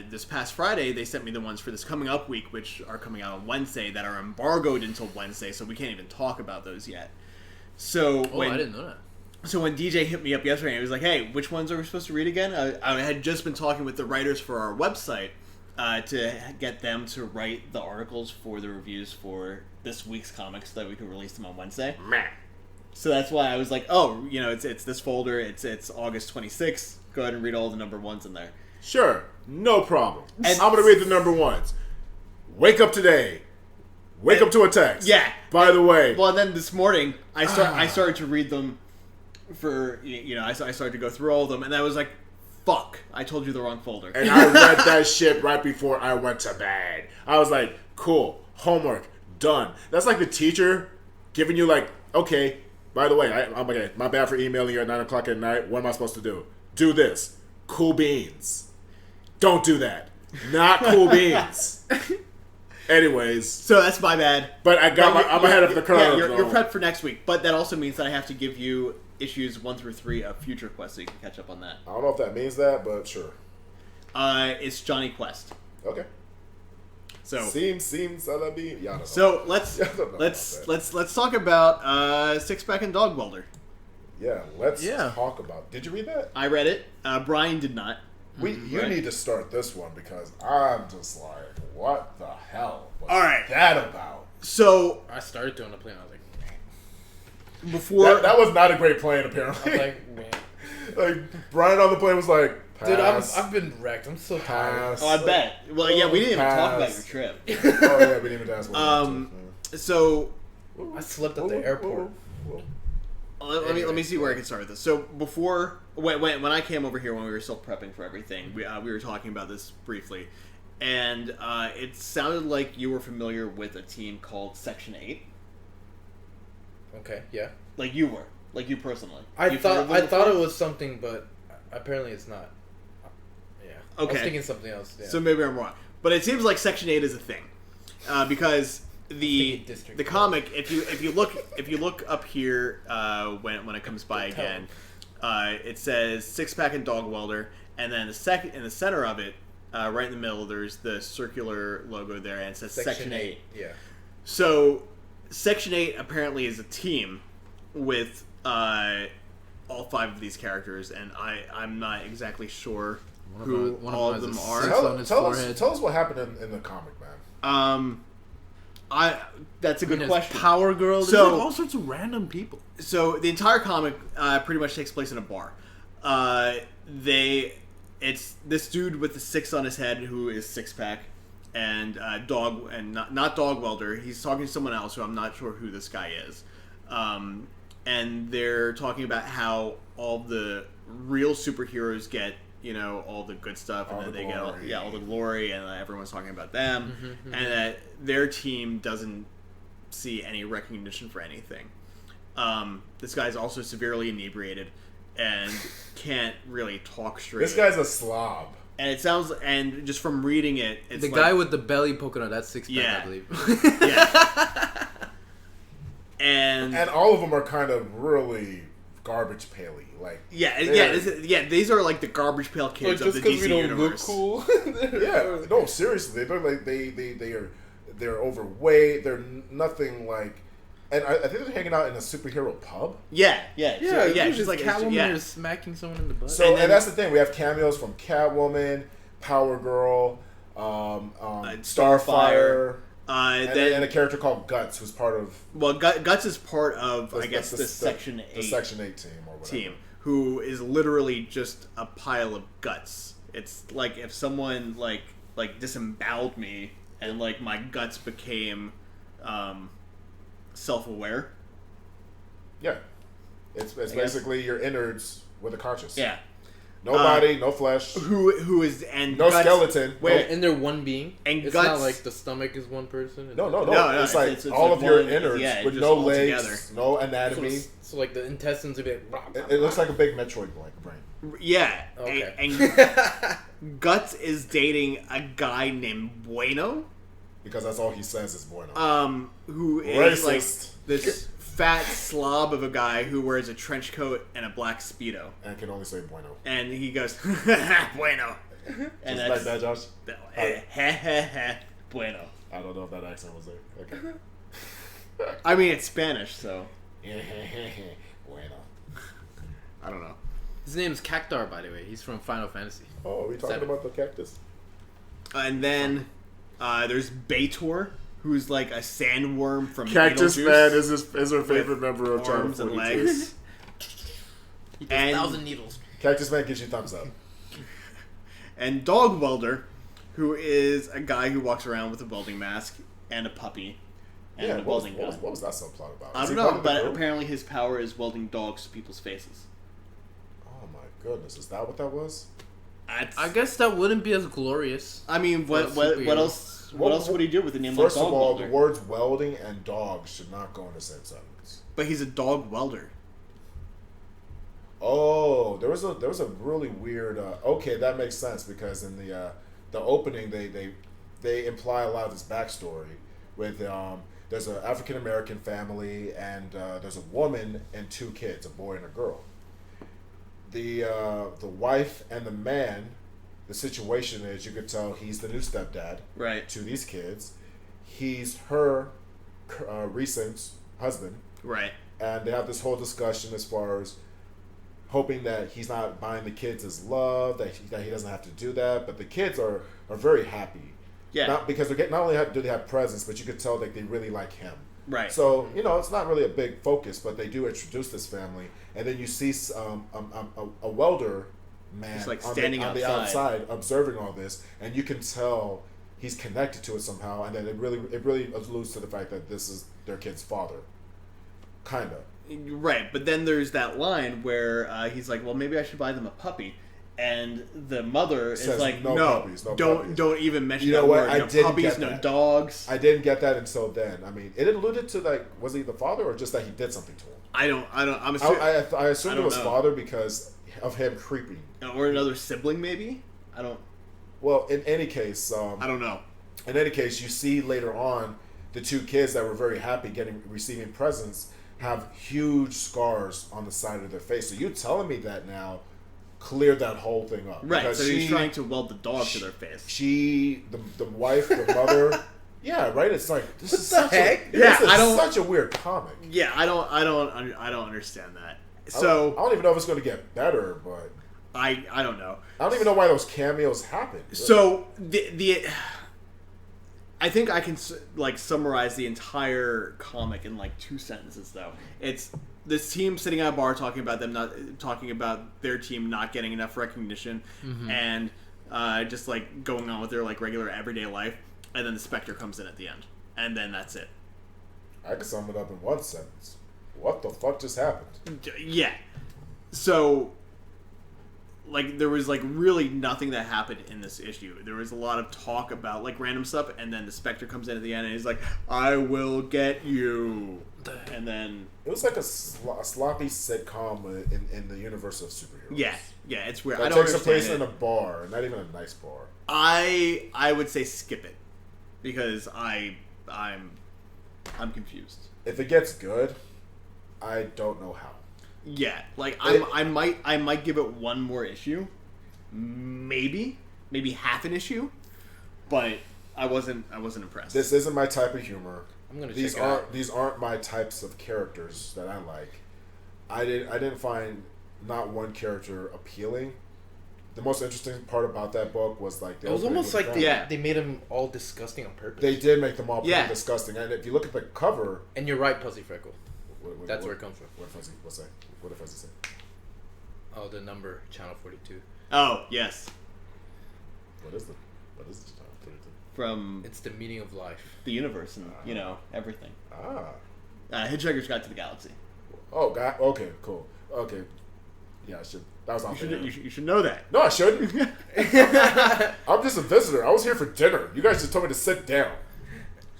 this past Friday, they sent me the ones for this coming up week, which are coming out on Wednesday, that are embargoed until Wednesday, so we can't even talk about those yet. So I didn't know that. So when DJ hit me up yesterday, he was like, "Hey, which ones are we supposed to read again?" I had just been talking with the writers for our website to get them to write the articles for the reviews for this week's comics so that we could release them on Wednesday. Meh. So that's why I was like, "Oh, it's this folder. It's August 26th. Go ahead and read all the number 1s in there." Sure, no problem. And I'm gonna read the number 1s. Wake up today. Wake up to a text. Yeah. By the way. Well, then this morning I started to read them. I started to go through all of them, and I was like, "Fuck! I told you the wrong folder." And I read that shit right before I went to bed. I was like, "Cool, homework done." That's like the teacher giving you like, "Okay, by the way, I'm okay. My bad for emailing you at 9:00 at night. What am I supposed to do? Do this. Cool beans. Don't do that." Not cool beans. Anyways, So that's my bad. but I'm ahead of the curve. Yeah, you're though. prepped for next week, but that also means that I have to give you issues 1 through 3 of Future Quest so you can catch up on that. I don't know if that means that, but sure. It's Johnny Quest. Okay. So Seems that'd be So let's talk about Six Pack and Dog Welder. let's talk about. Did you read that? I read it. Brian did not. You need to start this one because I'm just like, what the hell was All right. that about? So I started doing the plane. I was like, before That was not a great plane, I apparently. was like, man. like Brian on the plane was like, Dude, pass, I've been wrecked. I'm so tired. pass. oh, I bet. Well, yeah, we didn't even talk about Pass. your trip. Oh yeah, we didn't even ask. So I slept at the airport. let me see where I can start with this. So before when I came over here when we were still prepping for everything, we were talking about this briefly, and it sounded like you were familiar with a team called Section 8. Okay, yeah. Like you personally. I You've heard of them thought before? it was something, but apparently it's not. Yeah. I was Okay. thinking something else. Yeah. So maybe I'm wrong, but it seems like Section 8 is a thing, because the thinking District the comic, if you look up here when it comes by again, it says Six Pack and Dog Welder, and then in the center of it, right in the middle, there's the circular logo there, and it says Section 8. Yeah. So Section 8 apparently is a team with all 5 of these characters, and I'm not exactly sure who all of them are. Tell us what happened in the comic, man. That's a good There's question. Power Girl. There's So- like all sorts of random people. So the entire comic pretty much takes place in a bar. It's this dude with the 6 on his head who is Six Pack, and not Dog Welder. He's talking to someone else who I'm not sure who this guy is. And they're talking about how all the real superheroes get, all the good stuff, and then they get all the glory, and everyone's talking about them, and that their team doesn't see any recognition for anything. This guy's also severely inebriated and can't really talk straight. This guy's a slob. And it sounds, and just from reading it, it's The like, guy with the belly poking out, that's Six Pack, Yeah. I believe. yeah. And all of them are kind of really garbage paley. Like these are like the garbage pail kids of the DC universe. cool. yeah, no, seriously, they look like they're overweight. They're nothing like, and I think they're hanging out in a superhero pub. Yeah. Just Just like like Catwoman is smacking someone in the butt. So and that's the thing. We have cameos from Catwoman, Power Girl, Starfire. And a character called Guts, who's part of... Well, Guts is part of, I guess, the Section 8 the Section 8 team, or whatever. Team, who is literally just a pile of guts. It's like if someone, like disemboweled me, and, like, my guts became self-aware. Yeah. It's basically your innards with a conscious. Yeah. No body, no flesh. Who is... and no Guts, skeleton. Wait, and they're one being. And it's Guts, not like the stomach is one person. No. No, It's like it's all like of your one- innards yeah, with just no all legs, together. no anatomy. So like the intestines are bit. It looks like a big Metroid brain. Yeah. Okay. And Guts is dating a guy named Bueno. Because that's all he says is bueno. Who is Racist. like this fat slob of a guy who wears a trench coat and a black Speedo. And can only say bueno. And he goes, Bueno. And Just like that, Josh? Bueno. I don't know if that accent was there. Okay. I mean, it's Spanish, so bueno. I don't know. His name's Cactar, by the way. He's from Final Fantasy. Oh, are we talking 7. about the cactus? And then there's Baitor, who's like a sandworm from Cactus Beetlejuice Man is her favorite member of China arms and 42. legs. He does And- 1,000 needles. Cactus Man gives you thumbs up. And Dog Welder, who is a guy who walks around with a welding mask and a puppy and a What welding gun. was that subplot about? I Is don't he part know, of the but crew? apparently his power is welding dogs to people's faces. Oh my goodness, is that what that was? I guess that wouldn't be as glorious. I mean, what superhero. else? What else would he do with the name First like of Dog all, Welder? the words welding and dog should not go in the same sentence. But he's a dog welder. Oh, there was a really weird. Okay, that makes sense because in the opening they imply a lot of this backstory with there's an African American family and there's a woman and 2 kids, a boy and a girl. The wife and the man, the situation is you could tell he's the new stepdad right. to these kids. He's her recent husband. Right. And they have this whole discussion as far as hoping that he's not buying the kids his love, that he doesn't have to do that. But the kids are very happy. Yeah. Not because not only do they have presents, but you could tell that they really like him. Right. So, it's not really a big focus, but they do introduce this family. And then you see a welder man just like on standing the outside observing all this, and you can tell he's connected to it somehow, and then it really alludes to the fact that this is their kid's father. Kind of. Right, but then there's that line where he's like, well, maybe I should buy them a puppy. And the mother is like, no, puppies, don't even mention you know that what? word. I No didn't puppies, get no that. dogs. I didn't get that until then. I mean, it alluded to, like, was he the father or just that he did something to him? I assumed it was father because of him creeping. Or another sibling, maybe? Well, in any case... I don't know. In any case, you see later on the 2 kids that were very happy receiving presents have huge scars on the side of their face. So you telling me that now cleared that whole thing up. Right, so he's trying to weld the dog to their face. The wife, the mother... Yeah, right. It's like this is such such a weird comic. Yeah, I don't understand that. So I don't even know if it's going to get better, but I don't know. I don't even know why those cameos happen. Really. So I think I can summarize the entire comic in 2 sentences though. It's this team sitting at a bar talking about their team not getting enough recognition and just going on with their regular everyday life. And then the Spectre comes in at the end. And then that's it. I can sum it up in 1 sentence. What the fuck just happened? Yeah. So, there was, really nothing that happened in this issue. There was a lot of talk about, random stuff, and then the Spectre comes in at the end, and he's like, I will get you. And then... It was like a sloppy sitcom in the universe of superheroes. Yeah. Yeah, it's weird. It takes place in a bar, not even a nice bar. I would say skip it. Because I'm confused. If it gets good, I don't know how. Yeah, I might give it 1 more issue, maybe half an issue, but I wasn't impressed. This isn't my type of humor. I'm gonna check it out. These aren't my types of characters that I like. I didn't find not one character appealing. The most interesting part about that book was it was almost like they made them all disgusting on purpose. They did make them all pretty disgusting, and if you look at the cover, and you're right, Pussy Freckle. That's where it comes from. What did Fuzzy say? Oh, the number channel 42. Oh yes. What is the channel 42? From it's the meaning of life, the universe, and everything. Hitchhiker's Guide to the Galaxy. Oh God. Okay. Cool. Okay. Yeah, I should. That was off. You should know that. No, I shouldn't. I'm just a visitor. I was here for dinner. You guys just told me to sit down.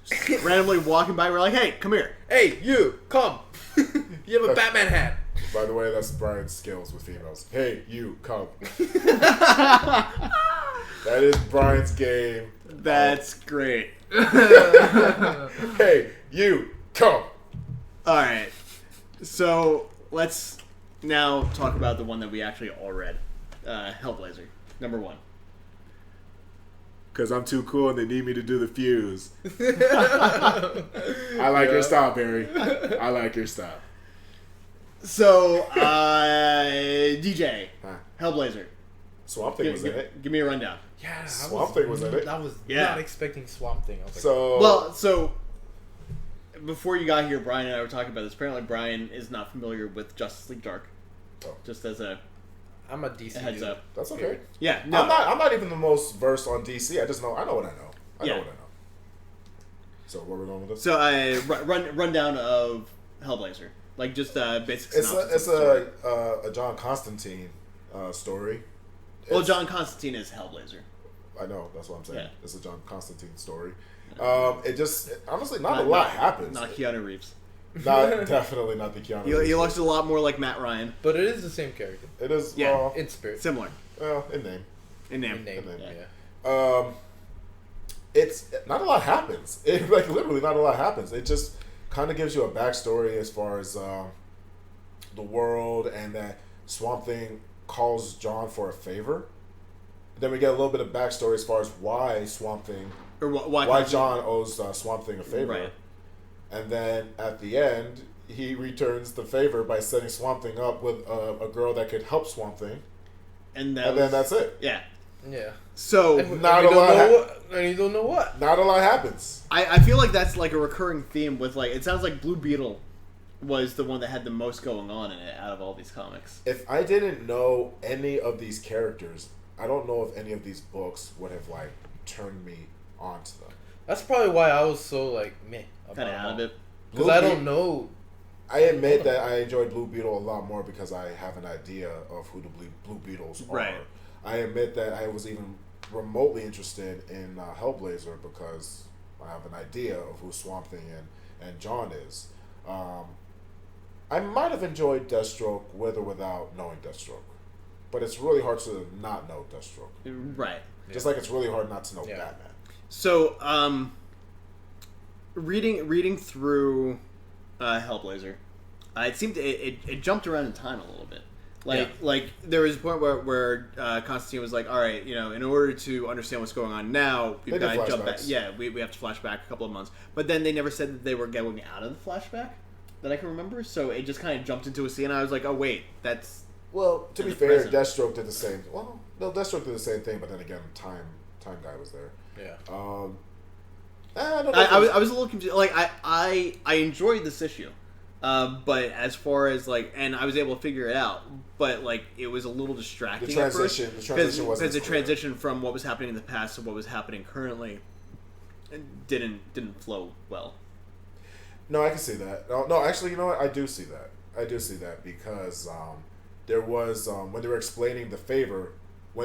Just randomly walking by, we're like, "Hey, come here. Hey, you, come. You have a Batman hat." By the way, that's Bryan's skills with females. Hey, you, come. That is Bryan's game. That's great. Hey, you, come. All right. So let's now talk about the one that we actually all read, Hellblazer, number 1. Because I'm too cool and they need me to do the fuse. I like your style, Barry. I like your style. So, DJ, Hellblazer. Swamp Thing was in it. Give me a rundown. Yeah, Swamp Thing was in it. I was not expecting Swamp Thing. I was like, so before you got here, Bryan and I were talking about this. Apparently, Bryan is not familiar with Justice League Dark. Oh. Just as I'm a DC heads up. That's okay. Yeah, no. I'm not even the most versed on DC. I just know. I know what I know. I know what I know. So where we're going with this? So rundown of Hellblazer, just basic. It's a John Constantine story. Well, John Constantine is Hellblazer. I know. That's what I'm saying. Yeah. It's a John Constantine story. Honestly, not a lot happens. Not Keanu Reeves. Definitely not the Keanu Reeves. He looks a lot more like Matt Ryan. But it is the same character. It is, yeah, in spirit. Similar. Well, in name. In name. Yeah. It's not a lot happens. It like literally not a lot happens. It just kind of gives you a backstory as far as the world, and that Swamp Thing calls John for a favor. Then we get a little bit of backstory as far as why Swamp Thing, or why John owes Swamp Thing a favor. Right. And then at the end, he returns the favor by setting Swamp Thing up with a girl that could help Swamp Thing. And then that's it. Yeah. Yeah. So not a lot. And you don't know what. Not a lot happens. I feel like that's like a recurring theme with like, it sounds like Blue Beetle was the one that had the most going on in it out of all these comics. If I didn't know any of these characters, I don't know if any of these books would have like turned me onto them. That's probably why I was so like meh. Kind of out of it. Because I don't know. I admit that I enjoyed Blue Beetle a lot more because I have an idea of who the Blue Beetles are. Right. I admit that I was even remotely interested in Hellblazer because I have an idea of who Swamp Thing and John is. I might have enjoyed Deathstroke with or without knowing Deathstroke. But it's really hard to not know Deathstroke. Right. Just like it's really hard not to know Batman. So, reading through Hellblazer, it seemed it jumped around in time a little bit. Like there was a point where Constantine was like, all right, in order to understand what's going on now, we've got to jump back. Yeah, we have to flash back a couple of months. But then they never said that they were going out of the flashback that I can remember. So it just kind of jumped into a scene. And I was like, oh wait, that's... Well, to be fair, Deathstroke did the same. Well, no, Deathstroke did the same thing, but then again, Time Guy was there. Yeah. I was a little confused. Like I enjoyed this issue, but as far as like, and I was able to figure it out, but like it was a little distracting. The transition wasn't because the transition from what was happening in the past to what was happening currently didn't flow well. No, I can see that. No, actually, you know what? I do see that. Because there was when they were explaining the favor.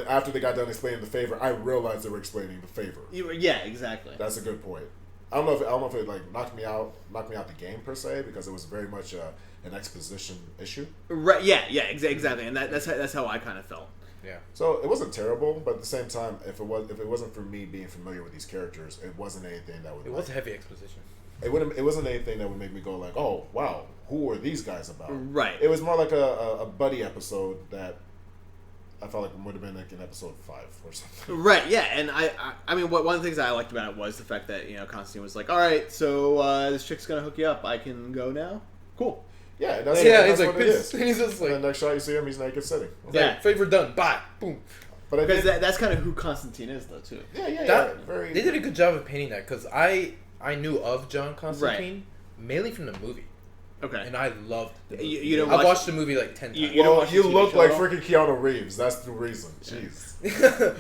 After they got done explaining the favor, I realized they were explaining the favor. Yeah, exactly. That's a good point. I don't know if it like knocked me out the game per se, because it was very much an exposition issue. Right? Yeah, exactly. And that's how I kind of felt. Yeah. So it wasn't terrible, but at the same time, if it wasn't for me being familiar with these characters, it wasn't anything that would. It was heavy exposition. It wasn't anything that would make me go like, oh wow, who are these guys about? Right. It was more like a buddy episode that I felt like it would have been like in episode 5 or something. Right, yeah, and I mean, one of the things I liked about it was the fact that, Constantine was like, all right, so this chick's going to hook you up. I can go now? Cool. Yeah, that's like, what it is. He's just like... And the next shot you see him, he's naked sitting. Yeah. Like, favor done. Bye. Boom. But because that's kind of who Constantine is, though, too. Yeah. They did a good job of painting that, because I knew of John Constantine mainly from the movie. Okay. And I loved the movie. You I watched the movie like 10 times. You look like freaking Keanu Reeves. That's the reason. Jeez.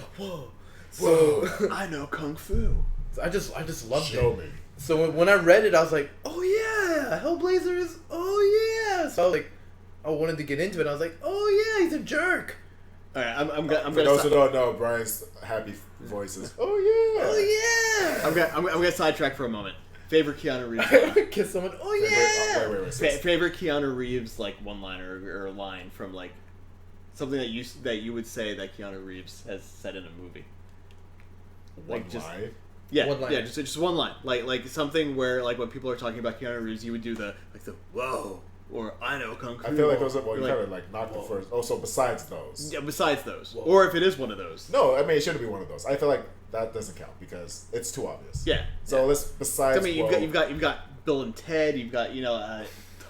Whoa. I know Kung Fu. I just loved Show it. me. So when I read it, I was like, oh yeah, Hellblazer is, oh yeah. So I was like, I wanted to get into it. I was like, oh yeah, he's a jerk. All right, I'm gonna. For those who don't know, Brian's happy voice is, oh yeah. Oh yeah. I'm gonna sidetrack for a moment. Favorite Keanu Reeves. Kiss someone. Oh yeah. Wait. Favorite Keanu Reeves like one-liner or a line from like something that you would say that Keanu Reeves has said in a movie. One line. Yeah, one line. Yeah, just one line. Like something where like when people are talking about Keanu Reeves, you would do the whoa, or I know Kung Fu. I feel like those are you kind of like not the first. Oh, so besides those. Yeah, besides those, Whoa. or if it is one of those. No, I mean it shouldn't be one of those. I feel like that doesn't count because it's too obvious. Yeah. So let's besides. I mean, you've got Bill and Ted. You've got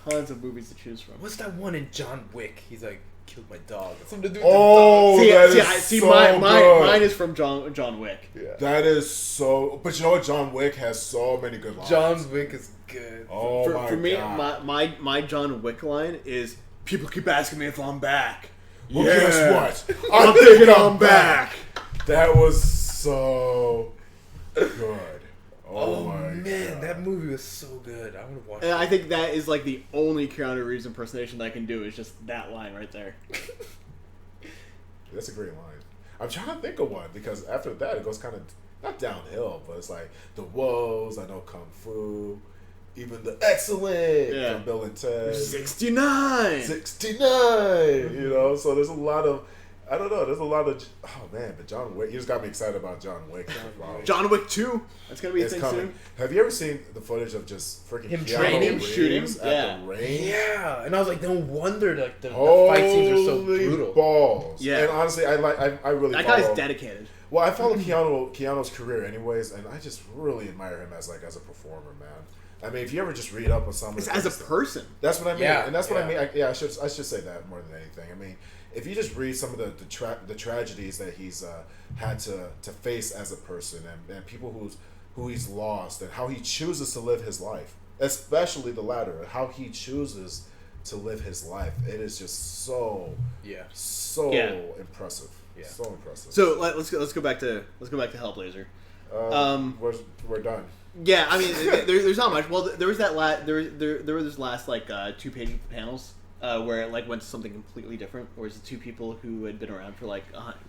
tons of movies to choose from. What's that one in John Wick? He's like killed my dog. Something to do with the dog. See, mine is from John Wick. Yeah. That is so. But you know what? John Wick has so many good lines. John Wick is good. Oh for me, God. my John Wick line is people keep asking me if I'm back. Well, guess what? I'm thinking I'm back. That was so good. Oh my man, God. that movie was so good. I want to watch it. And I think that is like the only Keanu Reeves impersonation that I can do is just that line right there. That's a great line. I'm trying to think of one because after that it goes kind of not downhill, but it's like the woes. I know Kung Fu, even the excellent from Bill and Ted. 69. 69. So there's a lot of I don't know. There's a lot of but John Wick. You just got me excited about John Wick. Wow. John Wick 2. That's gonna be a It's thing coming. soon. Have you ever seen the footage of just freaking Him Keanu training, Reeves shooting? at the range? Yeah, and I was like, no wonder like the fight scenes are so Holy brutal. balls! Yeah. And honestly, I really That follow, guy's dedicated. Well, I follow Keanu's career anyways, and I just really admire him as a performer, man. I mean, if you ever just read up on some of As a person. that's what I mean, Yeah, and that's what I yeah. mean. I should say that more than anything. I mean, if you just read some of the tragedies that he's had to face as a person, and people who he's lost, and how he chooses to live his life, especially the latter, how he chooses to live his life, it is just so impressive. Yeah. So impressive. So let's go back to Hellblazer. We're done. Yeah, I mean, there's not much. Well, there was that there were this last 2-page panels where it went to something completely different. Where it's the two people who had been around for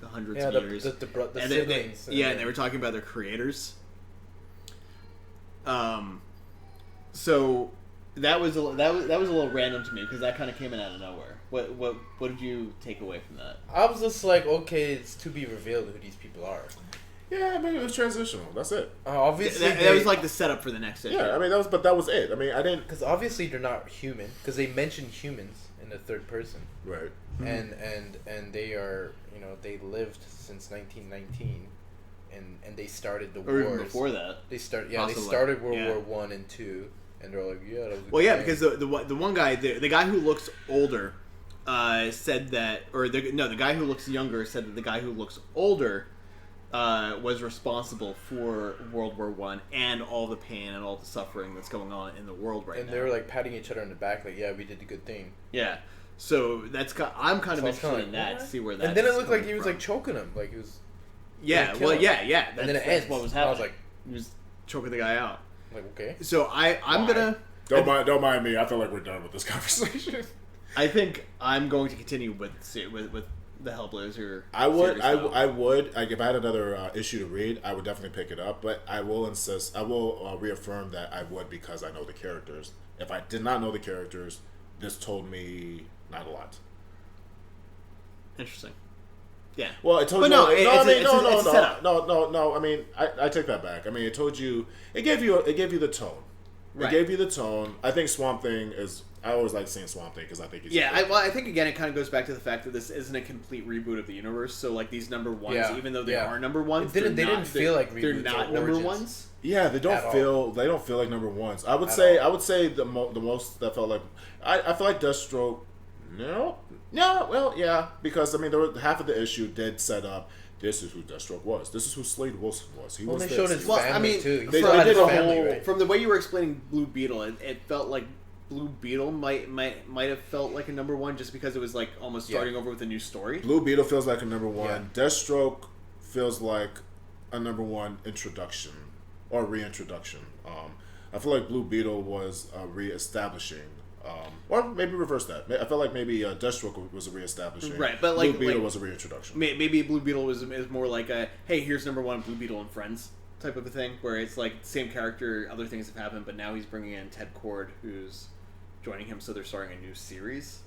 hundreds of years. The and siblings. and they were talking about their creators. So that was a little random to me because that kind of came in out of nowhere. What did you take away from that? I was just like, okay, it's to be revealed who these people are. Yeah, I mean, it was transitional. That's it. Obviously, That was the setup for the next issue. Yeah, I mean, that was it. I mean, I didn't. because obviously they're not human because they mentioned humans in the third person, Right. and they are they lived since 1919, and they started the Or wars even before that. They started Possibly. they started World Yeah. War I and II, and they're like that was a Well, yeah, good because thing. the one guy, the guy who looks older, said that, the guy who looks younger said that the guy who looks older was responsible for World War I and all the pain and all the suffering that's going on in the world right and now. they were like patting each other on the back, like, yeah, we did the good thing. Yeah, so I'm kind of So I was interested kinda in like, that what? to see where that. And then it looked like he was like choking him, like he was. Yeah, gonna kill well, him. yeah. And then it That's ends. what was I was happening. He was choking the guy out. like, okay. So I'm Why? gonna. Don't mind me. I feel like we're done with this conversation. I think I'm going to continue with the Hellblazer. I would. series, though. I would. Like, if I had another issue to read, I would definitely pick it up. But I will insist. I will reaffirm that I would because I know the characters. If I did not know the characters, this told me not a lot. Interesting. Yeah. Well, it told But you. no, it's a setup. No. I mean, I take that back. I mean, it told you. It gave you the tone. Right. It gave you the tone. I think Swamp Thing is. I always like seeing Swamp Thing because I think he's. Yeah, great. I think again it kind of goes back to the fact that this isn't a complete reboot of the universe. So these number ones, Yeah, even though they yeah. are number ones, They didn't feel like they're reboots not or number origins. ones. Yeah, they don't At feel like number ones. I would At say all. the most that felt like I feel like Deathstroke. No, well, yeah, because I mean, there were, half of the issue did set up. This is who Deathstroke was. This is who Slade Wilson was. He was they this. showed his Well, family I mean, too. He they still had did his a family, whole- right? From the way you were explaining Blue Beetle, it felt like Blue Beetle might have felt like a number one just because it was almost starting over with a new story. Blue Beetle feels like a number one. Yeah. Deathstroke feels like a number one introduction or reintroduction. I feel like Blue Beetle was reestablishing. Or maybe reverse that. I felt like maybe Deathstroke was a reestablishing. Right, but Blue Beetle was a reintroduction. Maybe Blue Beetle is more like a hey, here's number one Blue Beetle and friends type of a thing, where it's same character, other things have happened, but now he's bringing in Ted Kord, who's joining him, so they're starting a new series.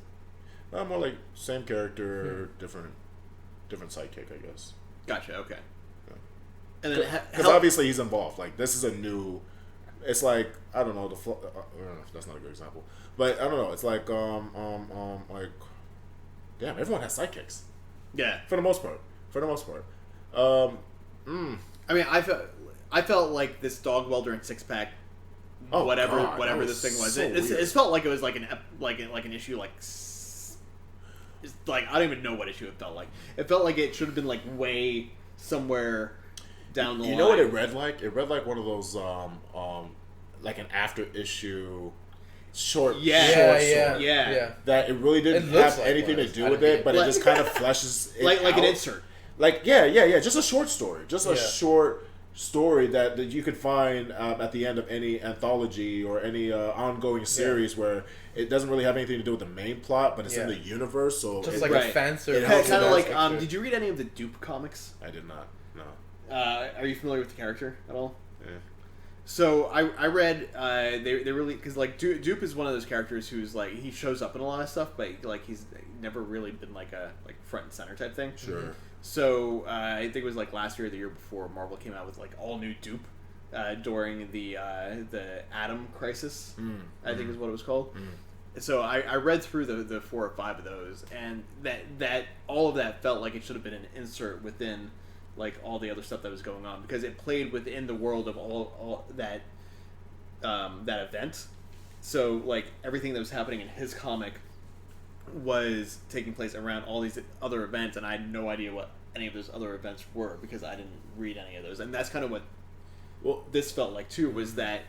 More like same character, different sidekick, I guess. Gotcha. Okay. Yeah. And then Because obviously he's involved. Like, this is a new. It's like, I don't know, that's not a good example, but I don't know. It's like like, damn, everyone has sidekicks yeah. for the most part. I mean, I felt like this dog welder and six pack, Oh, whatever God, that this was thing was. so It weird. felt like it was like an issue it's I don't even know what issue it felt like. It felt like it should have been way somewhere down the line. You know what it read like? It read like one of those like an after issue short story. Yeah. That it really didn't It looks have like anything one. to do I with don't it, get but it. it just kind of fleshes it like an out. insert. Like just a short story, just a Yeah. short story that you could find at the end of any anthology or any ongoing series where it doesn't really have anything to do with the main plot, but it's in Yeah. the universe. So Just it, like Right. a fan service. helps Kind of with like aspect. did you read any of the Dupe comics? I did not. No. Are you familiar with the character at all? Yeah. So I read they really because like Dupe is one of those characters who's like he shows up in a lot of stuff, but like he's never really been like a front and center type thing. Sure. So I think it was like last year or the year before Marvel came out with like all new Dupe during the Atom Crisis. I think is what it was called. So I read through the 4 or 5 of those, and that all of that felt like it should have been an insert within like all the other stuff that was going on, because it played within the world of all that that event. So like everything that was happening in his comic was taking place around all these other events, and I had no idea what any of those other events were because I didn't read any of those. And that's kind of what this felt like too, was that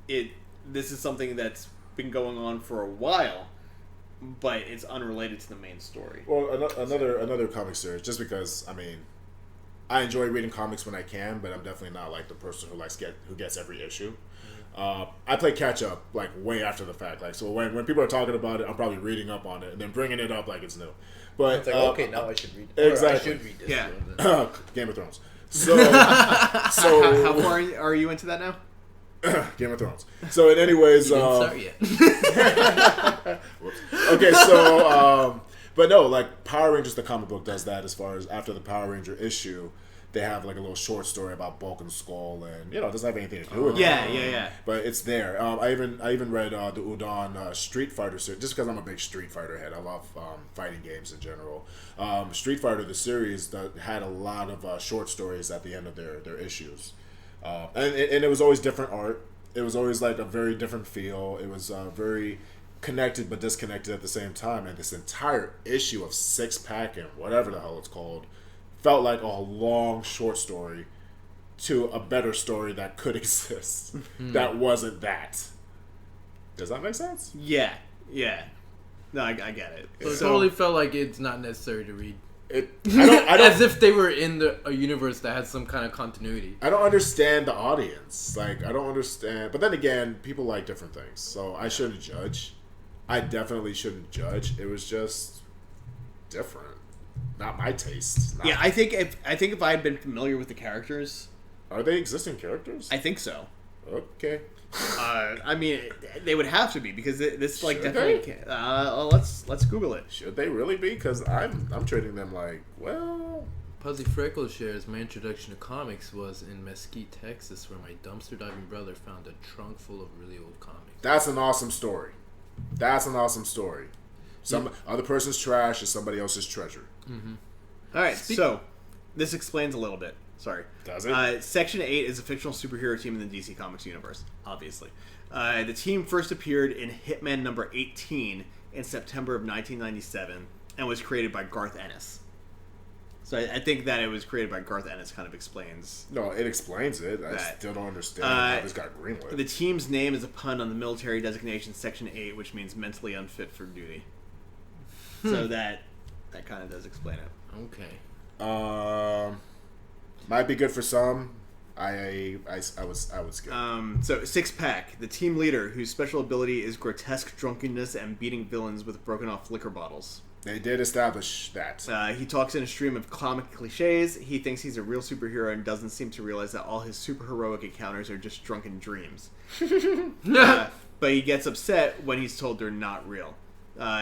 this is something that's been going on for a while, but it's unrelated to the main story. Well, another comic series, just because I enjoy reading comics when I can, but I'm definitely not like the person who gets every issue. I play catch up like way after the fact. Like so, when people are talking about it, I'm probably reading up on it and then bringing it up like it's new. But it's like okay, now I should read it. Exactly. I should read this. Yeah. Game of Thrones. So how far are you into that now? Game of Thrones. So, in anyways, You didn't start yet. okay. So, but no, like Power Rangers, the comic book does that. As far as after the Power Ranger issue, they have like a little short story about Bulk and Skull, and it doesn't have anything to do with it. Yeah. But it's there. I even read the Udon Street Fighter series, just because I'm a big Street Fighter head. I love fighting games in general. Street Fighter, the series, that had a lot of short stories at the end of their issues, and it was always different art. It was always like a very different feel. It was very connected but disconnected at the same time. And this entire issue of Six Pack and whatever the hell it's called felt like a long short story to a better story that could exist that wasn't that. Does that make sense? Yeah. No, I get it. So it totally felt like it's not necessary to read. I don't As if they were in a universe that had some kind of continuity. I don't understand the audience. Like, I don't understand. But then again, people like different things. So I shouldn't judge. I definitely shouldn't judge. It was just different. Not my taste. Yeah, I think if I had been familiar with the characters... Are they existing characters? I think so. Okay. I mean, they would have to be, because this like Should definitely. Let's Google it. Should they really be? Because I'm treating them like, well. Puzzy Freckles shares, my introduction to comics was in Mesquite, Texas, where my dumpster diving brother found a trunk full of really old comics. That's an awesome story. Some other person's trash is somebody else's treasure. Mm-hmm. All right, so this explains a little bit. Sorry. Does it? Section 8 is a fictional superhero team in the DC Comics universe, obviously. The team first appeared in Hitman number 18 in September of 1997 and was created by Garth Ennis. So I think that it was created by Garth Ennis kind of explains... No, it explains it. I still don't understand how this got greenlit. The team's name is a pun on the military designation Section 8, which means mentally unfit for duty. So that kind of does explain it. Okay. Might be good for some. I would skip. So Six Pack, the team leader, whose special ability is grotesque drunkenness and beating villains with broken off liquor bottles. They did establish that. He talks in a stream of comic cliches. He thinks he's a real superhero and doesn't seem to realize that all his superheroic encounters are just drunken dreams. But he gets upset when he's told they're not real.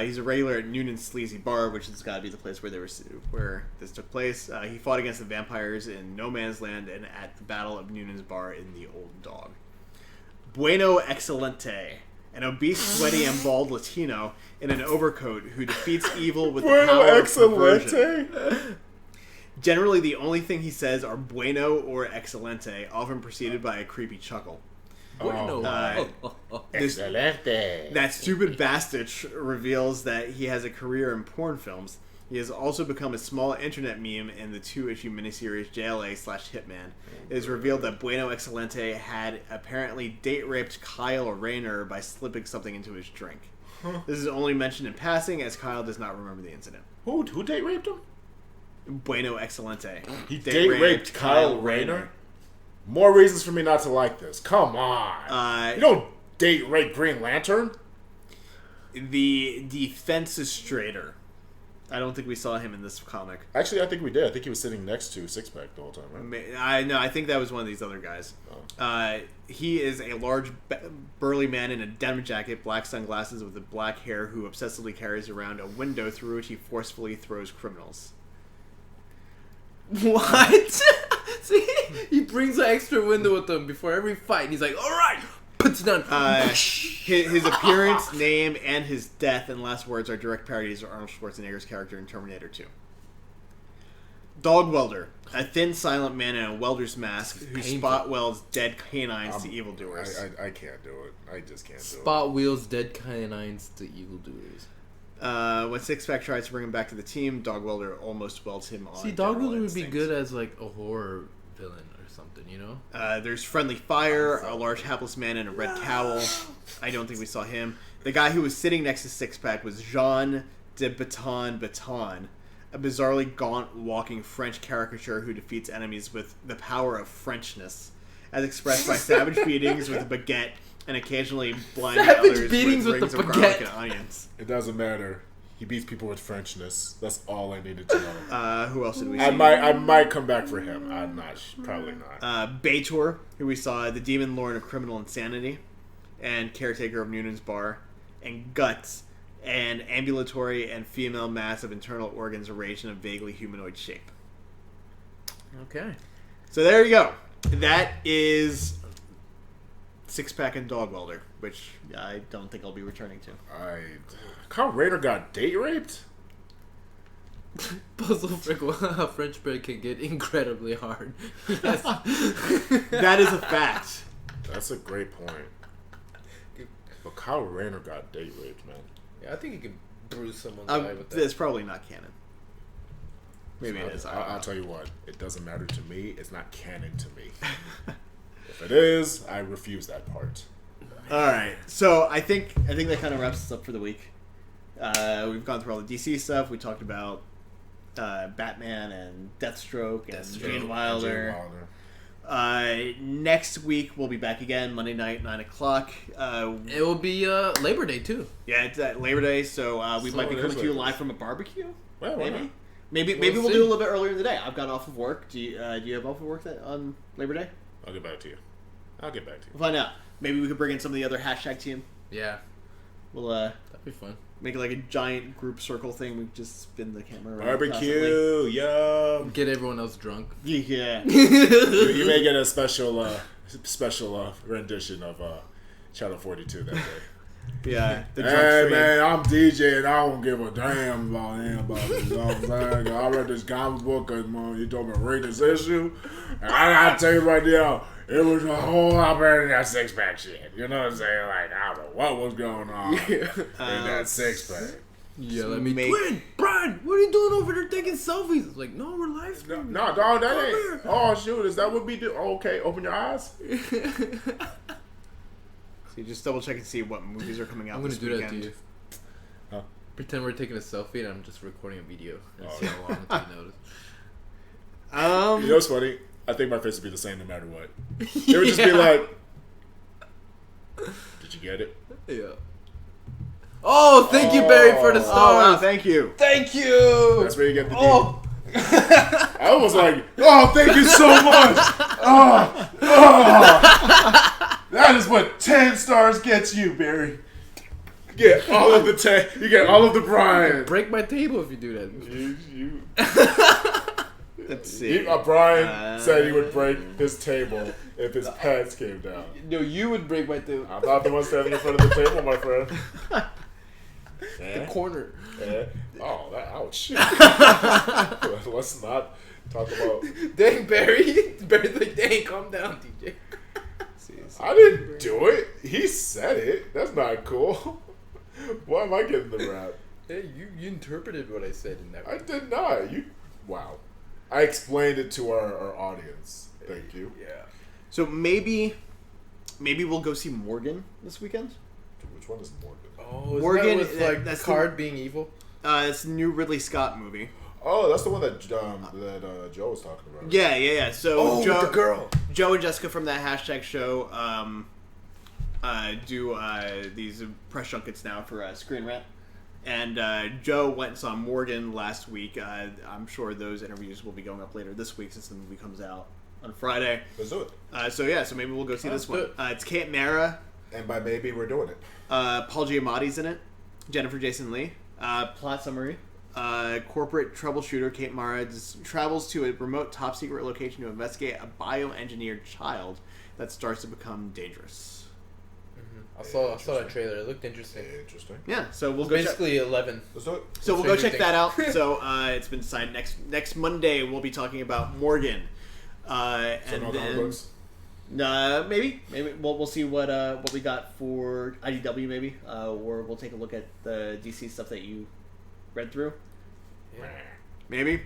He's a regular at Noonan's Sleazy Bar, which has got to be the place where this took place. He fought against the vampires in No Man's Land and at the Battle of Noonan's Bar in The Old Dog. Bueno Excelente, an obese, sweaty, and bald Latino in an overcoat who defeats evil with the power of perversion. Generally, the only thing he says are bueno or excelente, often preceded by a creepy chuckle. Excelente. That stupid bastard reveals that he has a career in porn films. He has also become a small internet meme in the 2-issue miniseries JLA/Hitman. It is revealed that Bueno Excelente had apparently date-raped Kyle Rayner by slipping something into his drink. This is only mentioned in passing, as Kyle does not remember the incident. Who date-raped him? Bueno Excelente. He date-raped Kyle Rayner? More reasons for me not to like this. Come on. You don't date-rape Green Lantern? The Defensestrator I don't think we saw him in this comic. Actually, I think we did. I think he was sitting next to Six Pack the whole time, right? I think that was one of these other guys. Oh. He is a large, burly man in a denim jacket, black sunglasses with black hair who obsessively carries around a window through which he forcefully throws criminals. What? See, he brings an extra window with him before every fight, and he's like, "All right," puts it down. His appearance, name, and his death and last words are direct parodies of Arnold Schwarzenegger's character in Terminator 2. Dog Welder, a thin, silent man in a welder's mask who spot welds dead canines to evildoers. I can't do it. I just can't do it. Spot wheels dead canines to evildoers. When Six-Pack tries to bring him back to the team, Dog Welder almost welds him on. See, Dog Welder would be good as like a horror villain or something, you know? There's Friendly Fire, a large hapless man in a red cowl. I don't think we saw him. The guy who was sitting next to Six-Pack was Jean de Baton, a bizarrely gaunt, walking French caricature who defeats enemies with the power of Frenchness, as expressed by savage beatings with a baguette and occasionally blinding others beatings with rings with of the garlic baguette. and onions. It doesn't matter. He beats people with Frenchness. That's all I needed to know. Who else did we see? I might come back for him. I'm not. Probably not. Beitor, who we saw, the demon lord of criminal insanity, and caretaker of Noonan's bar, and Guts, an ambulatory and female mass of internal organs arranged in a vaguely humanoid shape. Okay. So there you go. That is Six-Pack and Dog Welder, which I don't think I'll be returning to. Kyle Rayner got date raped? Puzzle French bread can get incredibly hard. Yes. That is a fact. That's a great point. But Kyle Rayner got date raped, man. Yeah, I think he can bruise someone's eye with that. It's probably not canon. Maybe it is. I'll tell you what. It doesn't matter to me. It's not canon to me. If it is, I refuse that part. All right. So I think that kind of wraps us up for the week. We've gone through all the DC stuff. We talked about Batman and Deathstroke and Jane Wilder. Next week we'll be back again Monday night 9 o'clock. It will be Labor Day too. Yeah, it's Labor Day, so we might be coming to you live from a barbecue. Well, Maybe we'll do a little bit earlier in the day. I've got off of work. Do you have off of work on Labor Day? I'll get back to you. We'll find out. Maybe we could bring in some of the other hashtag team. Yeah. We'll that'd be fun. Make it like a giant group circle thing. We just spin the camera around. Barbecue, yum. Get everyone else drunk. Yeah. You may get a special rendition of Channel 42 that day. Yeah. Hey man, I'm DJ and I don't give a damn about him about this. You know what I'm saying? I read this comic book because you told me to read this issue, and I gotta tell you right now, it was a whole lot better than that Six-Pack shit. You know what I'm saying? Like I don't know what was going on in that Six-Pack. Yeah, let me twin, Bryan, what are you doing over there taking selfies? It's like, no, we're live streaming. No, dog, that ain't. Here. Oh shoot, is that what we do? Okay, open your eyes. So you just double check and see what movies are coming out. I'm gonna do weekend. that to you. Huh? Pretend we're taking a selfie and I'm just recording a video and see how long until you notice. You know what's funny? I think my face would be the same no matter what. It would just be like, did you get it? Yeah. Oh, thank you, Barry, for the stars. Oh, wow, thank you. Thank you. That's where you get the Oh. I was like, oh, thank you so much. That is what 10 stars gets you, Barry. You get all of the 10. You get all of the Bryan. Break my table if you do that. Let's see. Bryan said he would break his table if his pants came down. No, you would break my table. I'm not the one standing in front of the table, my friend. The corner. Yeah. Oh, ouch. Let's not talk about... Dang, Barry. Barry's like, dang, calm down, DJ. I didn't do it. He said it. That's not cool. Why am I getting the rap? Hey, you interpreted what I said in that way. I did not. Wow. I explained it to our audience. Thank you. Yeah. So maybe we'll go see Morgan this weekend. Which one is Morgan? Oh, is Morgan, that with, like, that's Card being evil? It's a new Ridley Scott movie. Oh, that's the one that Joe was talking about. Yeah. So Joe, with the girl. Joe and Jessica from that hashtag show do these press junkets now for Screen Rant. And Joe went and saw Morgan last week. I'm sure those interviews will be going up later this week since the movie comes out on Friday. Let's do it. So maybe we'll go see this one. It's Kate Mara. And by maybe, we're doing it. Paul Giamatti's in it. Jennifer Jason Leigh. Plot summary. Corporate troubleshooter Kate Mara travels to a remote top-secret location to investigate a bioengineered child that starts to become dangerous. I saw that trailer. It looked interesting. Interesting. Yeah, so we'll go basically 11. Let's do it. So we'll go check that out. So it's been decided next Monday we'll be talking about Morgan. So and no then comic books? maybe we'll see what we got for IDW maybe, or we'll take a look at the DC stuff that you read through. Yeah. Maybe.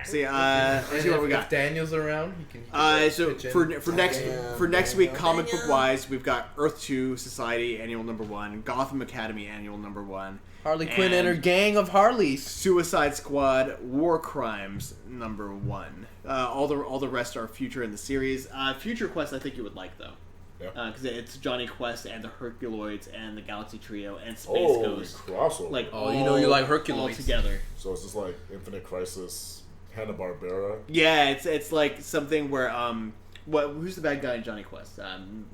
See, let's see what we got. If Daniel's around, he can. So for next week, comic book wise, we've got Earth 2 Society Annual #1, Gotham Academy Annual #1, Harley Quinn and her gang of Harleys. Suicide Squad War Crimes #1. All the rest are future in the series. Future Quest, I think you would like though. Yeah. Because it's Johnny Quest and the Herculoids and the Galaxy Trio and Space Ghost. Crossover. Like you like Herculoids all together. So it's just like Infinite Crisis, Hanna-Barbera. Yeah, it's like something where who's the bad guy in Johnny Quest?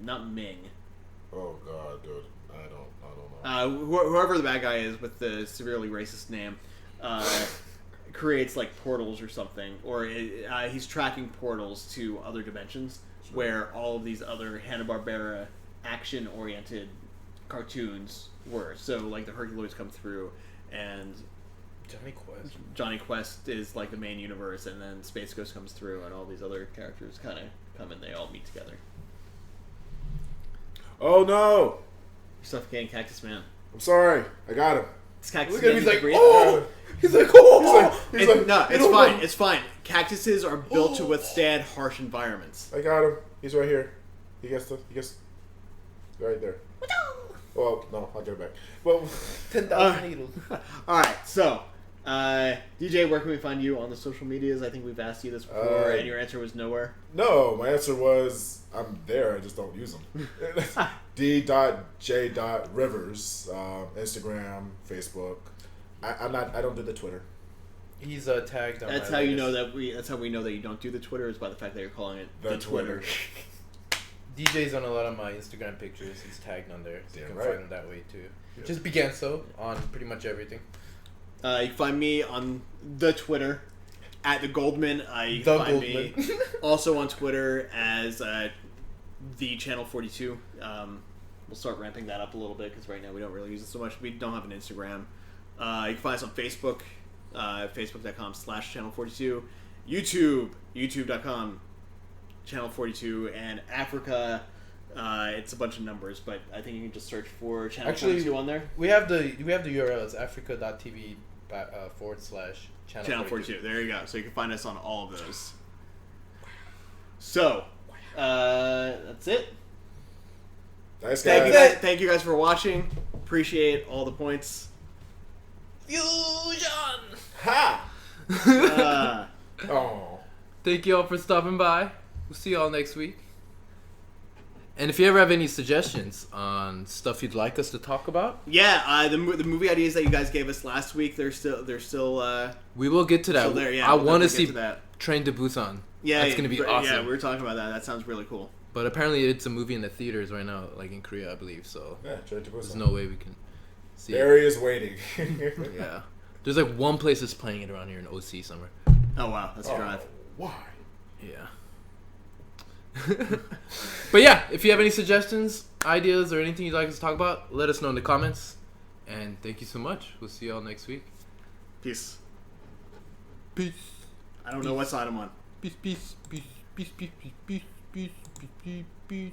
Not Ming. Oh god, dude, I don't know. Whoever the bad guy is with the severely racist name, creates like portals or something, or he's tracking portals to other dimensions. Sure. Where all of these other Hanna-Barbera action-oriented cartoons were. So, like, the Herculoids come through, and Johnny Quest is, like, the main universe, and then Space Ghost comes through, and all these other characters kind of come and they all meet together. Oh, no! You're suffocating Cactus Man. I'm sorry. I got him. It's Cactus Look Man. at him, he's like, breathe. oh! He's like, oh! He's like, No, it's fine. It's fine. Cactuses are built to withstand harsh environments. I got him. He's right here. He gets right there. Well, no, I'll get it back. Well, 10,000 needles. Alright, so, DJ, where can we find you on the social medias? I think we've asked you this before, and your answer was nowhere. No, my answer was I'm there. I just don't use them. D.J.Rivers, Instagram, Facebook. I don't do the Twitter. He's tagged on. That's how you know that That's how we know that you don't do the Twitter, is by the fact that you're calling it the Twitter. DJ's on a lot of my Instagram pictures. He's tagged on there, so you can find him that way too. Yeah. Just Bigenso on pretty much everything. You can find me on the Twitter at the Goldman. You can find me also on Twitter as the Channel 42. We'll start ramping that up a little bit because right now we don't really use it so much. We don't have an Instagram. You can find us on Facebook, facebook.com/channel42, YouTube, youtube.com, channel 42, and Africa. It's a bunch of numbers, but I think you can just search for channel 42 on there. We have the URL. It's africa.tv / channel 42. There you go. So you can find us on all of those. So, that's it. Thanks, guys. Thank you guys for watching. Appreciate all the points. Fusion! Ha! Oh. Thank you all for stopping by. We'll see you all next week. And if you ever have any suggestions on stuff you'd like us to talk about, yeah, the movie ideas that you guys gave us last week, they're still we will get to that. still there. Yeah, I want to see that. Train to Busan. Yeah, that's gonna be awesome. Yeah, we were talking about that. That sounds really cool. But apparently, it's a movie in the theaters right now, like in Korea, I believe. So Yeah, Train to Busan. there's no way we can see Barry is waiting. Yeah, there's like one place that's playing it around here in OC somewhere. Oh wow, that's a drive. Why? Yeah. But yeah, if you have any suggestions, ideas, or anything you'd like us to talk about, let us know in the comments. And thank you so much. We'll see y'all next week. Peace. Peace. I don't know what side I'm on. Peace, peace, peace, peace, peace, peace, peace, peace, peace, peace.